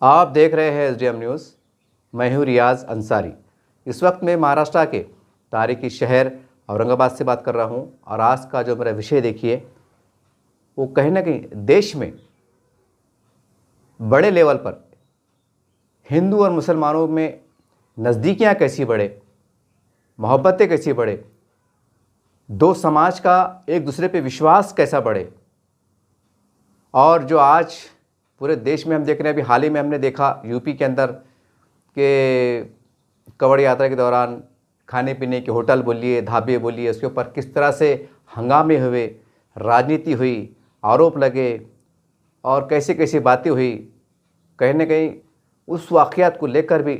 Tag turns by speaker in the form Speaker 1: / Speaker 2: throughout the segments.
Speaker 1: आप देख रहे हैं एसडीएम न्यूज़। मैं हूँ रियाज अंसारी। इस वक्त मैं महाराष्ट्र के तारीखी शहर औरंगाबाद से बात कर रहा हूँ और आज का जो मेरा विषय देखिए वो कहीं ना कहीं देश में बड़े लेवल पर हिंदू और मुसलमानों में नज़दीकियाँ कैसी बढ़े, मोहब्बतें कैसी बढ़े, दो समाज का एक दूसरे पे विश्वास कैसा बढ़े। और जो आज पूरे देश में हम देख रहे हैं, अभी हाल ही में हमने देखा यूपी के अंदर के कांवड़ यात्रा के दौरान खाने पीने के होटल बोलिए, ढाबे बोलिए, उसके ऊपर किस तरह से हंगामे हुए, राजनीति हुई, आरोप लगे और कैसे कैसे बातें हुई। कहीं ना कहीं उस वाक़यात को लेकर भी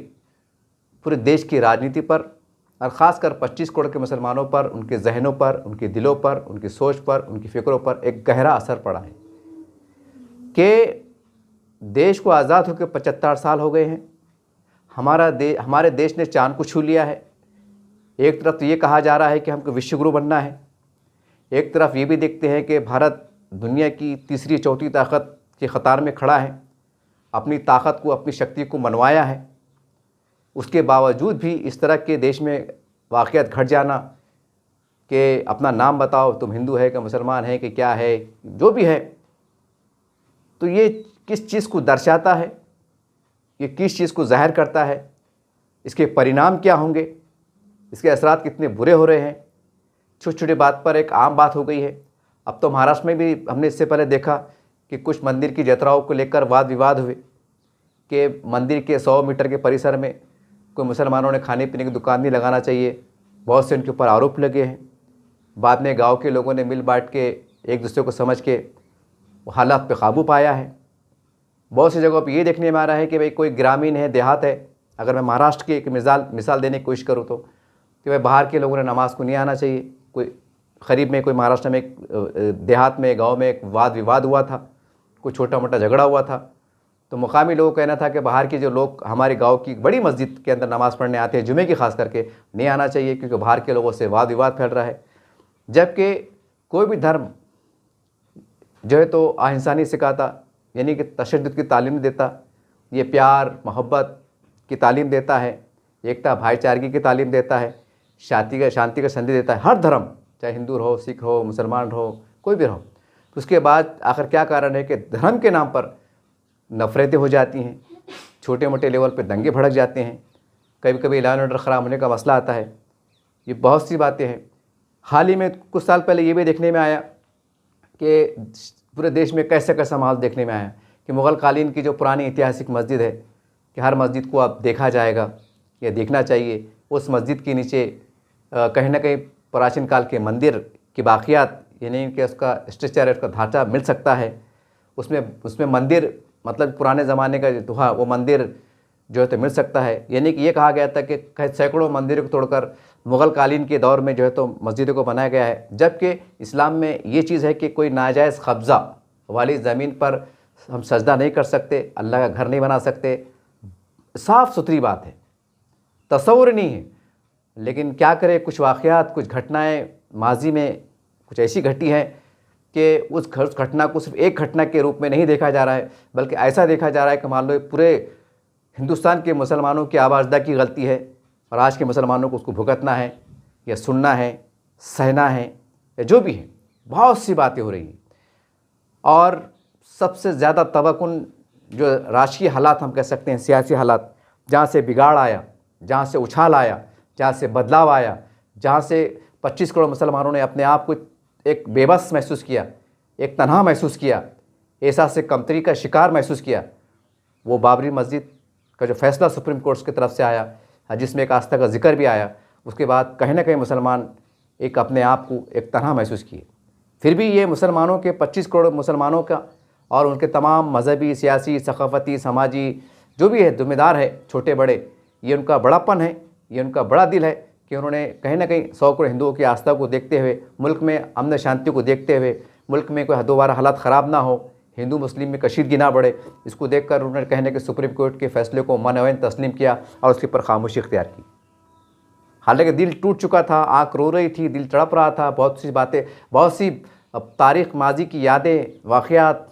Speaker 1: पूरे देश की राजनीति पर और ख़ासकर 25 करोड़ के मुसलमानों पर, उनके जहनों पर, उनके दिलों पर, उनकी सोच पर, उनकी फ़िक्रों पर एक गहरा असर पड़ा है कि देश को आज़ाद होकर 75 साल हो गए हैं। हमारे देश ने चाँद को छू लिया है। एक तरफ तो ये कहा जा रहा है कि हमको विश्वगुरु बनना है, एक तरफ ये भी देखते हैं कि भारत दुनिया की तीसरी चौथी ताकत के क़तार में खड़ा है, अपनी ताकत को, अपनी शक्ति को मनवाया है। उसके बावजूद भी इस तरह के देश में वाक़यात घट जाना कि अपना नाम बताओ, तुम हिंदू है कि मुसलमान है कि क्या है, जो भी है, तो ये किस चीज़ को दर्शाता है, ये किस चीज़ को ज़ाहिर करता है, इसके परिणाम क्या होंगे, इसके असरात कितने बुरे हो रहे हैं। छोटी छोटी बात पर एक आम बात हो गई है। अब तो महाराष्ट्र में भी हमने इससे पहले देखा कि कुछ मंदिर की यात्राओं को लेकर वाद विवाद हुए कि मंदिर के 100 मीटर के परिसर में कोई मुसलमानों ने खाने पीने की दुकान नहीं लगाना चाहिए। बहुत से उनके ऊपर आरोप लगे हैं। बाद में गांव के लोगों ने मिल बांट के एक दूसरे को समझ के हालात पे काबू पाया है। बहुत सी जगहों पर ये देखने में आ रहा है कि भाई कोई ग्रामीण है, देहात है, अगर मैं महाराष्ट्र की एक मिसाल देने की कोशिश करूँ तो कि भाई बाहर के लोगों ने नमाज को नहीं आना चाहिए। कोई करीब में कोई महाराष्ट्र में एक देहात में, गांव में एक वाद विवाद हुआ था, कोई छोटा मोटा झगड़ा हुआ था, तो मुकामी लोगों का कहना था कि बाहर के जो लोग हमारे गांव की बड़ी मस्जिद के अंदर नमाज़ पढ़ने आते हैं, जुमे की खास करके, नहीं आना चाहिए क्योंकि बाहर के लोगों से वाद विवाद फैल रहा है। जबकि कोई भी धर्म जो है तो अहिंसा नहीं सिखाता, यानी कि तशद्दुद की तालीम नहीं देता। ये प्यार मोहब्बत की तालीम देता है, एकता भाईचारगी की तालीम देता है, शांति का संदेश देता है। हर धर्म, चाहे हिंदू हो, सिख हो, मुसलमान हो, कोई भी हो। उसके बाद आखिर क्या कारण है कि धर्म के नाम पर नफ़रतें हो जाती हैं, छोटे मोटे लेवल पे दंगे भड़क जाते हैं, कभी कभी लॉ एंड ऑर्डर ख़राब होने का मसला आता है। ये बहुत सी बातें हैं। हाल ही में कुछ साल पहले ये भी देखने में आया कि पूरे देश में कैसा कैसा माहौल देखने में आया कि मुग़ल कालीन की जो पुरानी ऐतिहासिक मस्जिद है कि हर मस्जिद को अब देखा जाएगा या देखना चाहिए। उस मस्जिद के नीचे कहीं ना कहीं प्राचीन काल के मंदिर की बाक़ियात, यानी कि उसका स्ट्रक्चर, उसका ढांचा मिल सकता है। उसमें मंदिर मतलब पुराने ज़माने का जो था वो मंदिर जो है तो मिल सकता है। यानी कि ये कहा गया था कि सैकड़ों मंदिरों को तोड़कर मुग़ल कालीन के दौर में जो है तो मस्जिदों को बनाया गया है। जबकि इस्लाम में ये चीज़ है कि कोई नाजायज़ कब्ज़ा वाली ज़मीन पर हम सजदा नहीं कर सकते, अल्लाह का घर नहीं बना सकते। साफ़ सुथरी बात है, तसव्वुर नहीं है। लेकिन क्या करें, कुछ वाक़यात, कुछ घटनाएँ माजी में कुछ ऐसी घटी हैं कि उस घटना को सिर्फ एक घटना के रूप में नहीं देखा जा रहा है, बल्कि ऐसा देखा जा रहा है कि मान लो पूरे हिंदुस्तान के मुसलमानों की आवाज़दा की गलती है और आज के मुसलमानों को उसको भुगतना है या सुनना है, सहना है या जो भी है। बहुत सी बातें हो रही हैं। और सबसे ज़्यादा तवक्कुन जो राजकीय हालात हम कह सकते हैं, सियासी हालात, जहाँ से बिगाड़ आया, जहाँ से उछाल आया, जहाँ से बदलाव आया, जहाँ से 25 करोड़ मुसलमानों ने अपने आप को एक बेबस महसूस किया, एक तन्हा महसूस किया, एहसास से कमतरी का शिकार महसूस किया, वो बाबरी मस्जिद का जो फैसला सुप्रीम कोर्ट की तरफ से आया, जिसमें एक आस्था का जिक्र भी आया, उसके बाद कहीं ना कहीं मुसलमान एक अपने आप को एक तन्हा महसूस किए। फिर भी ये मुसलमानों के 25 करोड़ मुसलमानों का और उनके तमाम मज़हबी, सियासी, सक़ाफ़ती, समाजी जो भी है ज़िम्मेदार है, छोटे बड़े, ये उनका बड़ापन है, ये उनका बड़ा दिल है कि उन्होंने कहीं ना कहीं 100 करोड़ हिंदुओं की आस्था को देखते हुए, मुल्क में अमन शांति को देखते हुए, मुल्क में कोई दोबारा हालात ख़राब ना हो, हिंदू मुस्लिम में कशीदगी ना बढ़े, इसको देखकर उन्होंने कहने के सुप्रीम कोर्ट के फ़ैसले को मनोवैन तस्लीम किया और उसके ऊपर खामोशी इख्तियार की। हालांकि दिल टूट चुका था, आँख रो रही थी, दिल तड़प रहा था, बहुत सी बातें, बहुत सी तारीख़ माजी की यादें, वाक़यात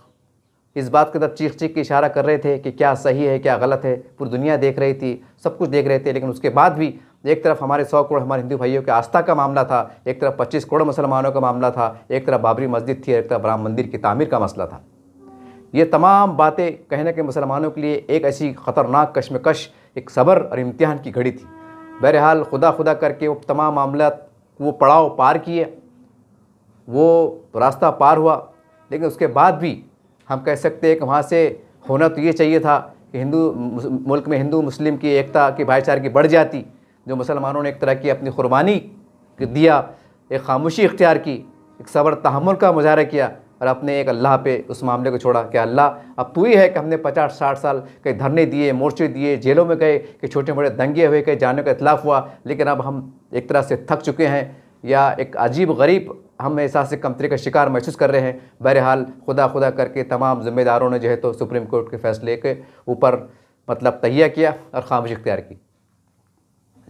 Speaker 1: इस बात की तरफ चीख चीख के इशारा कर रहे थे कि क्या सही है क्या गलत है, पूरी दुनिया देख रही थी, सब कुछ देख रहे थे। लेकिन उसके बाद भी एक तरफ हमारे 100 करोड़ हमारे हिंदू भाइयों के आस्था का मामला था, एक तरफ 25 करोड़ मुसलमानों का मामला था, एक तरफ बाबरी मस्जिद थी, एक तरफ राम मंदिर की तामीर का मसला था। ये तमाम बातें कहीं ना कहीं मुसलमानों के लिए एक ऐसी ख़तरनाक कश्मकश, एक सब्र और इम्तिहान की घड़ी थी। बहरहाल खुदा खुदा करके वो तमाम मामला, वो पड़ाव पार किए, वो रास्ता पार हुआ। लेकिन उसके बाद भी हम कह सकते हैं कि वहाँ से होना तो ये चाहिए था कि हिंदू मुल्क में हिंदू मुस्लिम की एकता की भाईचारे की बढ़ जाती। जो मुसलमानों ने एक तरह की अपनी कुर्बानी दिया, एक खामोशी इख्तियार की, एक सब्र तहम्मुल का मुजाहरा किया और अपने एक अल्लाह पे उस मामले को छोड़ा कि अल्लाह अब तू ही है कि हमने 50-60 साल कई धरने दिए, मोर्चे दिए, जेलों में गए, कि छोटे मोटे दंगे हुए, कहीं जाने का इतलाफ़ हुआ, लेकिन अब हम एक तरह से थक चुके हैं या एक अजीब गरीब हम एहसास कमतरी का शिकार महसूस कर रहे हैं। बहरहाल खुदा खुदा करके तमाम ज़िम्मेदारों ने जो है तो सुप्रीम कोर्ट के फ़ैसले के ऊपर मतलब तहिया किया और खामोशी इख्तियार की।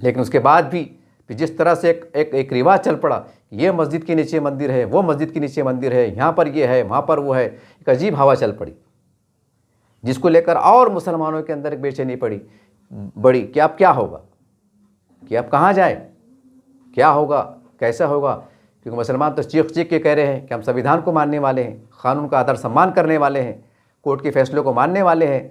Speaker 1: लेकिन उसके बाद भी जिस तरह से एक रिवाज चल पड़ा, ये मस्जिद के नीचे मंदिर है, वो मस्जिद के नीचे मंदिर है, यहाँ पर ये है, वहाँ पर वो है, एक अजीब हवा चल पड़ी, जिसको लेकर और मुसलमानों के अंदर एक बेचैनी बड़ी कि अब क्या होगा, कि अब कहाँ जाए, क्या होगा, कैसा होगा। क्योंकि मुसलमान तो चीख चीख के कह रहे हैं कि हम संविधान को मानने वाले हैं, क़ानून का आदर सम्मान करने वाले हैं, कोर्ट के फैसलों को मानने वाले हैं।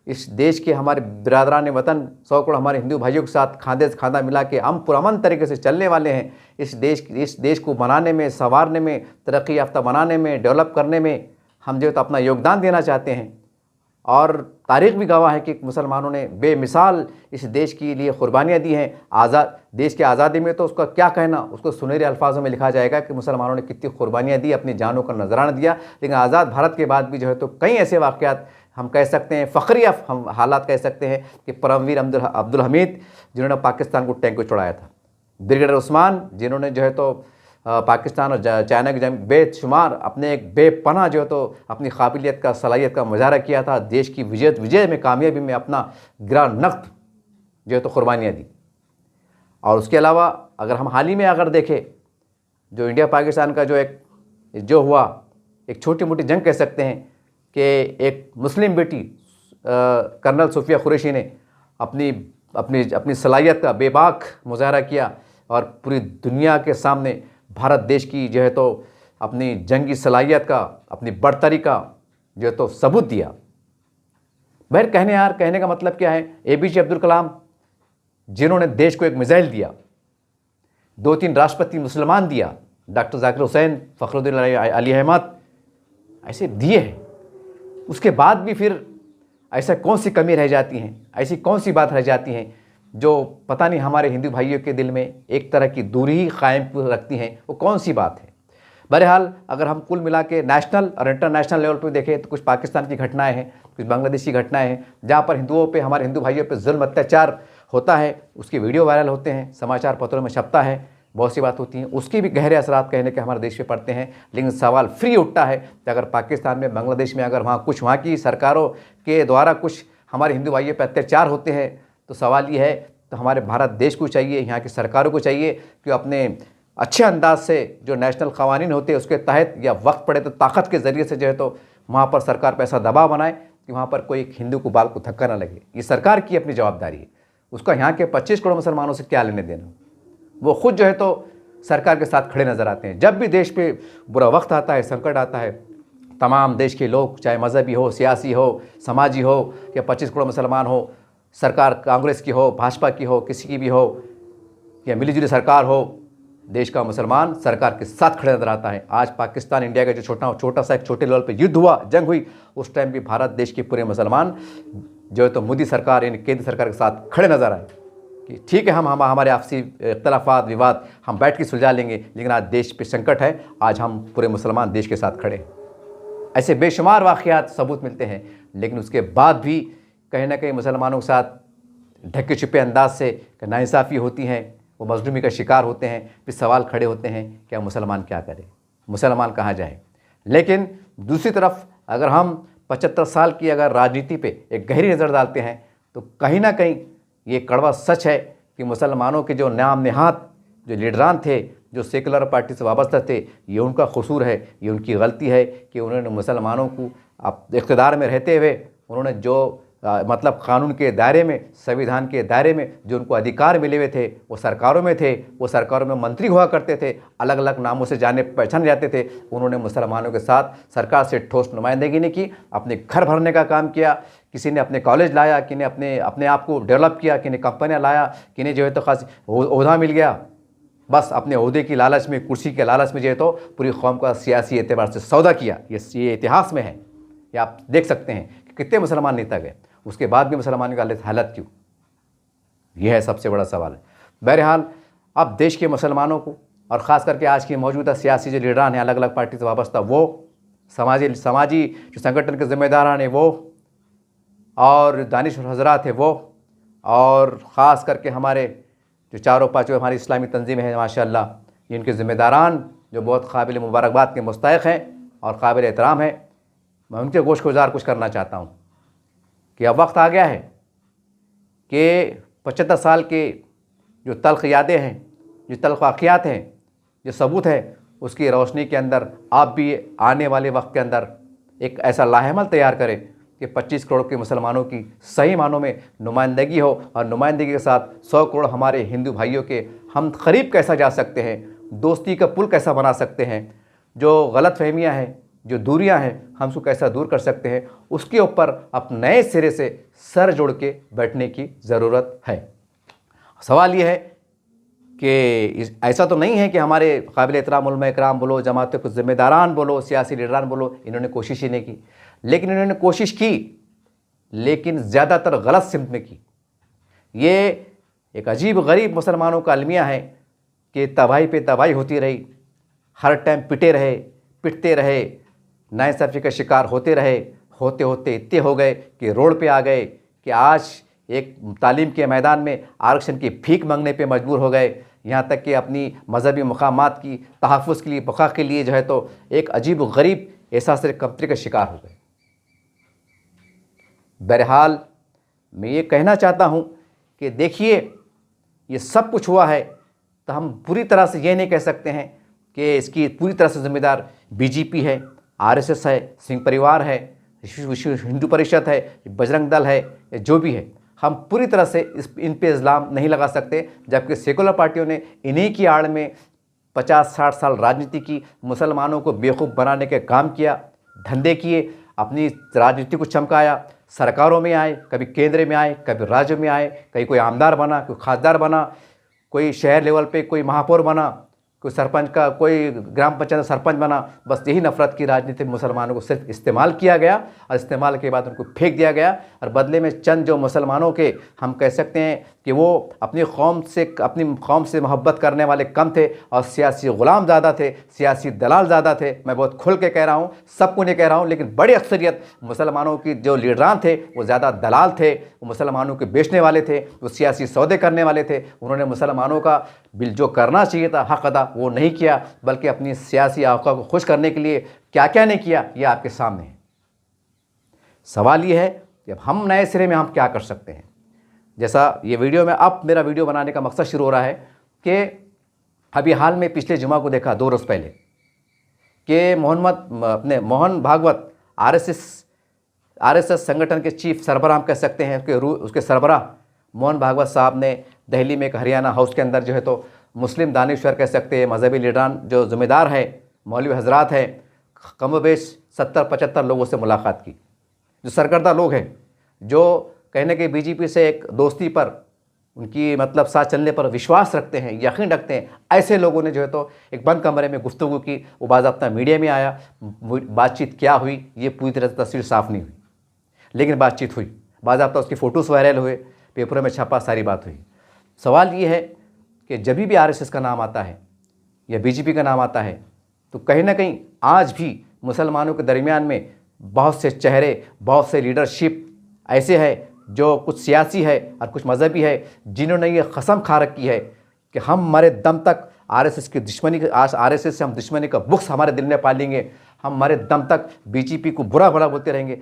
Speaker 1: इस देश के हमारे बिरादरान वतन 100 करोड़ हमारे हिंदू भाइयों के साथ खांधे से खांधा मिला के हम पुरअमन तरीके से चलने वाले हैं। इस देश को बनाने में, संवारने में, तरक्की याफ्ता बनाने में, डेवलप करने में हम जो तो अपना योगदान देना चाहते हैं। और तारीख़ भी गवाह है कि मुसलमानों ने बेमिसाल इस देश के लिए कुर्बानियाँ दी हैं। देश की आज़ादी में तो उसका क्या कहना, उसको सुनहरे अल्फाजों में लिखा जाएगा कि मुसलमानों ने कितनी कुर्बानियाँ दी, अपनी जानों का नजराना दिया। लेकिन आज़ाद भारत के बाद भी जो है तो कई ऐसे वाक़यात हम कह सकते हैं, फ़ख्रिया हम हालात कह सकते हैं कि परमवीर अब्दुल हमीद जिन्होंने पाकिस्तान को टैंक को चढ़ाया था, ब्रिगेडियर उस्मान जिन्होंने जो है तो पाकिस्तान और चाइना की जंग बेशुमार अपने एक बेपनाह जो है तो अपनी काबिलियत का, सलाहियत का मुजाहरा किया था, देश की विजय में, कामयाबी में अपना गिरा नख्त जो है तो कुर्बानियाँ दी। और उसके अलावा अगर हम हाल ही में अगर देखें, जो इंडिया पाकिस्तान का जो हुआ, एक छोटी मोटी जंग कह सकते हैं कि एक मुस्लिम बेटी कर्नल सूफिया कुरैशी ने अपनी सलाहियत का बेबाक मुजाहरा किया और पूरी दुनिया के सामने भारत देश की जो है तो अपनी जंगी सलाहियत का, अपनी बढ़तरी का जो है तो सबूत दिया। बहर कहने का मतलब क्या है, APJ अब्दुल कलाम जिन्होंने देश को एक मिसाइल दिया, 2-3 राष्ट्रपति मुसलमान दिया, डॉक्टर जाकिर हुसैन, फ़खरुद्दीन अली अहमद ऐसे दिए हैं। उसके बाद भी फिर ऐसा कौन सी कमी रह जाती हैं, ऐसी कौन सी बात रह जाती हैं जो पता नहीं हमारे हिंदू भाइयों के दिल में एक तरह की दूरी ही कायम रखती हैं, वो कौन सी बात है। बहरहाल अगर हम कुल मिला के नेशनल और इंटरनेशनल लेवल पर देखें तो कुछ पाकिस्तान की घटनाएं हैं, कुछ बांग्लादेश की घटनाएं हैं, जहाँ पर हिंदुओं पे, हमारे हिंदू भाइयों पे जुल्म अत्याचार होता है, उसके वीडियो वायरल होते हैं, समाचार पत्रों में छपता है, बहुत सी बात होती हैं, उसकी भी गहरे असरात कहने के हमारे देश पे पड़ते हैं। लेकिन सवाल फ्री उठता है कि अगर पाकिस्तान में, बांग्लादेश में अगर वहाँ की सरकारों के द्वारा कुछ हमारे हिंदू भाइयों पर अत्याचार होते हैं तो सवाल ये है, तो हमारे भारत देश को चाहिए, यहाँ की सरकारों को चाहिए कि अपने अच्छे अंदाज से जो नेशनल क़वानीन होते हैं उसके तहत या वक्त पड़े तो ताकत के ज़रिए से जो है तो वहाँ पर सरकार पर ऐसा दबाव बनाए कि वहाँ पर कोई हिंदू को बाल को धक्का ना लगे। ये सरकार की अपनी जवाबदारी है, उसका यहाँ के 25 करोड़ मुसलमानों से क्या लेने देना। वो खुद जो है तो सरकार के साथ खड़े नज़र आते हैं। जब भी देश पे बुरा वक्त आता है, संकट आता है, तमाम देश के लोग, चाहे मज़हबी हो, सियासी हो, समाजी हो या 25 करोड़ मुसलमान हो, सरकार कांग्रेस की हो, भाजपा की हो, किसी की भी हो या मिलीजुली सरकार हो, देश का मुसलमान सरकार के साथ खड़े नजर आता है। आज पाकिस्तान इंडिया का जो छोटा सा एक छोटे लेवल पे युद्ध हुआ, जंग हुई, उस टाइम भी भारत देश के पूरे मुसलमान जो है तो मोदी सरकार यानी केंद्र सरकार के साथ खड़े नजर आए कि ठीक है, हम हमारे आपसी इख्तलाफात, विवाद हम बैठ के सुलझा लेंगे, लेकिन आज देश पे संकट है, आज हम पूरे मुसलमान देश के साथ खड़े हैं। ऐसे बेशुमार वाक़यात सबूत मिलते हैं, लेकिन उसके बाद भी कहीं ना कहीं मुसलमानों के साथ ढके छुपे अंदाज से नाइंसाफ़ी होती हैं, वो मजलूमी का शिकार होते हैं। फिर सवाल खड़े होते हैं, क्या मुसलमान क्या करे, मुसलमान कहाँ जाए। लेकिन दूसरी तरफ अगर हम 75 साल की अगर राजनीति पे एक गहरी नज़र डालते हैं तो कहीं ना कहीं ये कड़वा सच है कि मुसलमानों के जो नाम नेहात जो लीडरान थे, जो सेकुलर पार्टी से वाबस्ता थे, ये उनका कसूर है, ये उनकी गलती है कि उन्होंने मुसलमानों को इक़्तिदार में रहते हुए उन्होंने जो मतलब कानून के दायरे में, संविधान के दायरे में जो उनको अधिकार मिले हुए थे, वो सरकारों में थे, वो सरकारों में मंत्री हुआ करते थे, अलग अलग नामों से जाने पहचाने जाते थे। उन्होंने मुसलमानों के साथ सरकार से ठोस नुमाइंदगी नहीं की, अपने घर भरने का काम किया। किसी ने अपने कॉलेज लाया, किसी ने अपने आप को डेवलप किया, किसी ने कंपनियाँ लाया, किसी ने जो है तो खास ओहदा मिल गया। बस अपने ओहदे की लालच में, कुर्सी के लालच में जो है तो पूरी कौम का सियासी एतबार से सौदा किया। ये इतिहास में है, ये आप देख सकते हैं कि कितने मुसलमान नेता गए, उसके बाद भी मुसलमानों की हालत क्यों? यह है सबसे बड़ा सवाल है। बहरहाल अब देश के मुसलमानों को और ख़ास करके आज की मौजूदा सियासी जो लीडरान हैं अलग अलग पार्टी से वाबस्ता, वो समाजी जो संगठन के ज़िम्मेदारान हैं वो, और दानिशवर हजरात हैं वो, और ख़ास करके हमारे जो चारों पाँचों हमारी इस्लामी तंजीमें हैं माशाअल्लाह, इनके ज़िम्मेदारान जो बहुत काबिल मुबारकबाद के मुस्तहिक़ हैं और काबिल एहतराम हैं, मैं उनके गोशगुजार कुछ करना चाहता हूँ कि अब वक्त आ गया है कि 75 साल के जो तल्ख़ यादें हैं, जो तल्ख़ वाक़ियात हैं, जो सबूत है, उसकी रोशनी के अंदर आप भी आने वाले वक्त के अंदर एक ऐसा लाहेमल तैयार करें कि 25 करोड़ के मुसलमानों की सही मानों में नुमाइंदगी हो, और नुमाइंदगी के साथ 100 करोड़ हमारे हिंदू भाइयों के हम करीब कैसा जा सकते हैं, दोस्ती का पुल कैसा बना सकते हैं, जो गलत फहमियाँ हैं, जो दूरियां हैं, हम उसको कैसा दूर कर सकते हैं, उसके ऊपर अब नए सिरे से सर जोड़ के बैठने की ज़रूरत है। सवाल ये है कि ऐसा तो नहीं है कि हमारे काबिल एहतराम उलमा इकराम बोलो, जमातों के ज़िम्मेदारान बोलो, सियासी लीडरान बोलो, इन्होंने कोशिश ही नहीं की, लेकिन इन्होंने कोशिश की, लेकिन ज़्यादातर गलत सिमत में की। ये एक अजीब गरीब मुसलमानों का अलमिया है कि तबाही पे तबाही होती रही, हर टाइम पिटते रहे, नाइंसाफ़ी का शिकार होते रहे, होते होते इतने हो गए कि रोड पे आ गए कि आज एक तालीम के मैदान में आरक्षण की भीख मांगने पे मजबूर हो गए, यहाँ तक कि अपनी मजहबी मकामात की तहफ़्फ़ुज़ के लिए, बक़ा के लिए जो है तो एक अजीब व गरीब एहसास कमतरी का शिकार हो गए। बहरहाल मैं ये कहना चाहता हूँ कि देखिए, ये सब कुछ हुआ है तो हम पूरी तरह से ये नहीं कह सकते हैं कि इसकी पूरी तरह से ज़िम्मेदार बीजेपी है, आरएसएस है, सिंह परिवार है, विश्व हिंदू परिषद है, बजरंग दल है, या जो भी है। हम पूरी तरह से इन पे इल्ज़ाम नहीं लगा सकते, जबकि सेकुलर पार्टियों ने इन्हीं की आड़ में 50-60 साल राजनीति की, मुसलमानों को बेवकूफ़ बनाने के काम किया, धंधे किए, अपनी राजनीति को चमकाया, सरकारों में आए, कभी केंद्र में आए, कभी राज्य में आए, कहीं कोई आमदार बना, कोई खासदार बना, कोई शहर लेवल पे कोई महापौर बना, कोई सरपंच का, कोई ग्राम पंचायत सरपंच बना। बस यही नफ़रत की राजनीति में मुसलमानों को सिर्फ इस्तेमाल किया गया, और इस्तेमाल के बाद उनको फेंक दिया गया, और बदले में चंद जो मुसलमानों के हम कह सकते हैं कि वो अपनी कौम से मोहब्बत करने वाले कम थे, और सियासी ग़ुलाम ज़्यादा थे, सियासी दलाल ज़्यादा थे। मैं बहुत खुल के कह रहा हूँ, सबको नहीं कह रहा हूँ, लेकिन बड़ी अक्सरियत मुसलमानों की जो लीडरान थे वो ज़्यादा दलाल थे, वो मुसलमानों के बेचने वाले थे, वो सियासी सौदे करने वाले थे। उन्होंने मुसलमानों का बिल जो करना चाहिए था हक़ अदा, वो नहीं किया, बल्कि अपनी सियासी आका को खुश करने के लिए क्या क्या नहीं किया, ये आपके सामने है। सवाल ये है कि अब हम नए सिरे में हम क्या कर सकते हैं। जैसा ये वीडियो में, अब मेरा वीडियो बनाने का मकसद शुरू हो रहा है कि अभी हाल में पिछले जुमा को देखा 2 रोज़ पहले कि मोहन भागवत आरएसएस संगठन के चीफ सरबराह कह सकते हैं, उसके सरबराह मोहन भागवत साहब ने दिल्ली में एक हरियाणा हाउस के अंदर जो है तो मुस्लिम दानिश्वर कह सकते हैं, मजहबी लीडरान जो ज़िम्मेदार है, मौलवी हजरात हैं, कमोबेश 70-75 लोगों से मुलाकात की, जो सरकर्दा लोग हैं, जो कहने के बीजेपी से एक दोस्ती पर, उनकी मतलब साथ चलने पर विश्वास रखते हैं, यकीन रखते हैं। ऐसे लोगों ने जो है तो एक बंद कमरे में गुफ्तगू की, वो बाज़ाब्ता मीडिया में आया, बातचीत क्या हुई ये पूरी तरह से तस्वीर साफ़ नहीं हुई, लेकिन बातचीत हुई, बाज़ाब्ता उसकी फ़ोटोज़ वायरल हुए, पेपरों में छपा, सारी बात हुई। सवाल ये है कि जब भी आरएसएस का नाम आता है या बीजेपी का नाम आता है, तो कहीं ना कहीं आज भी मुसलमानों के दरमियान में बहुत से चेहरे, बहुत से लीडरशिप ऐसे हैं जो कुछ सियासी है और कुछ मजहबी है, जिन्होंने ये कसम खा रखी है कि हम मरे दम तक आरएसएस से हम दुश्मनी का बुक्स हमारे दिल में पालेंगे, हम मरे दम तक बीजेपी को बुरा भला बोलते रहेंगे।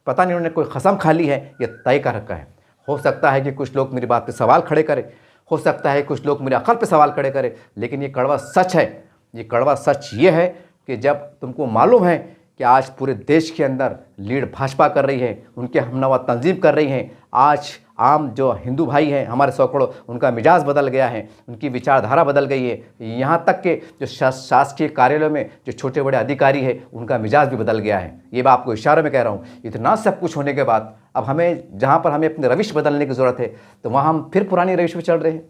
Speaker 1: पता नहीं उन्होंने कोई कसम खा ली है, ये तय कर रखा है। हो सकता है कि कुछ लोग मेरी बात पे सवाल खड़े करें, हो सकता है कुछ लोग मेरे अकल पे सवाल खड़े करें, लेकिन ये कड़वा सच है। ये कड़वा सच ये है कि जब तुमको मालूम है कि आज पूरे देश के अंदर लीड भाजपा कर रही है, उनके हमनवा तंजीम कर रही हैं, आज आम जो हिंदू भाई हैं हमारे सैकड़ों, उनका मिजाज बदल गया है, उनकी विचारधारा बदल गई है। यहाँ तक कि जो शासकीय कार्यालयों में जो छोटे बड़े अधिकारी हैं उनका मिजाज भी बदल गया है। ये मैं आपको इशारे में कह रहा हूँ। इतना सब कुछ होने के बाद अब हमें जहाँ पर हमें अपने रविश बदलने की ज़रूरत है, तो वहाँ हम फिर पुरानी रविश में चल रहे हैं।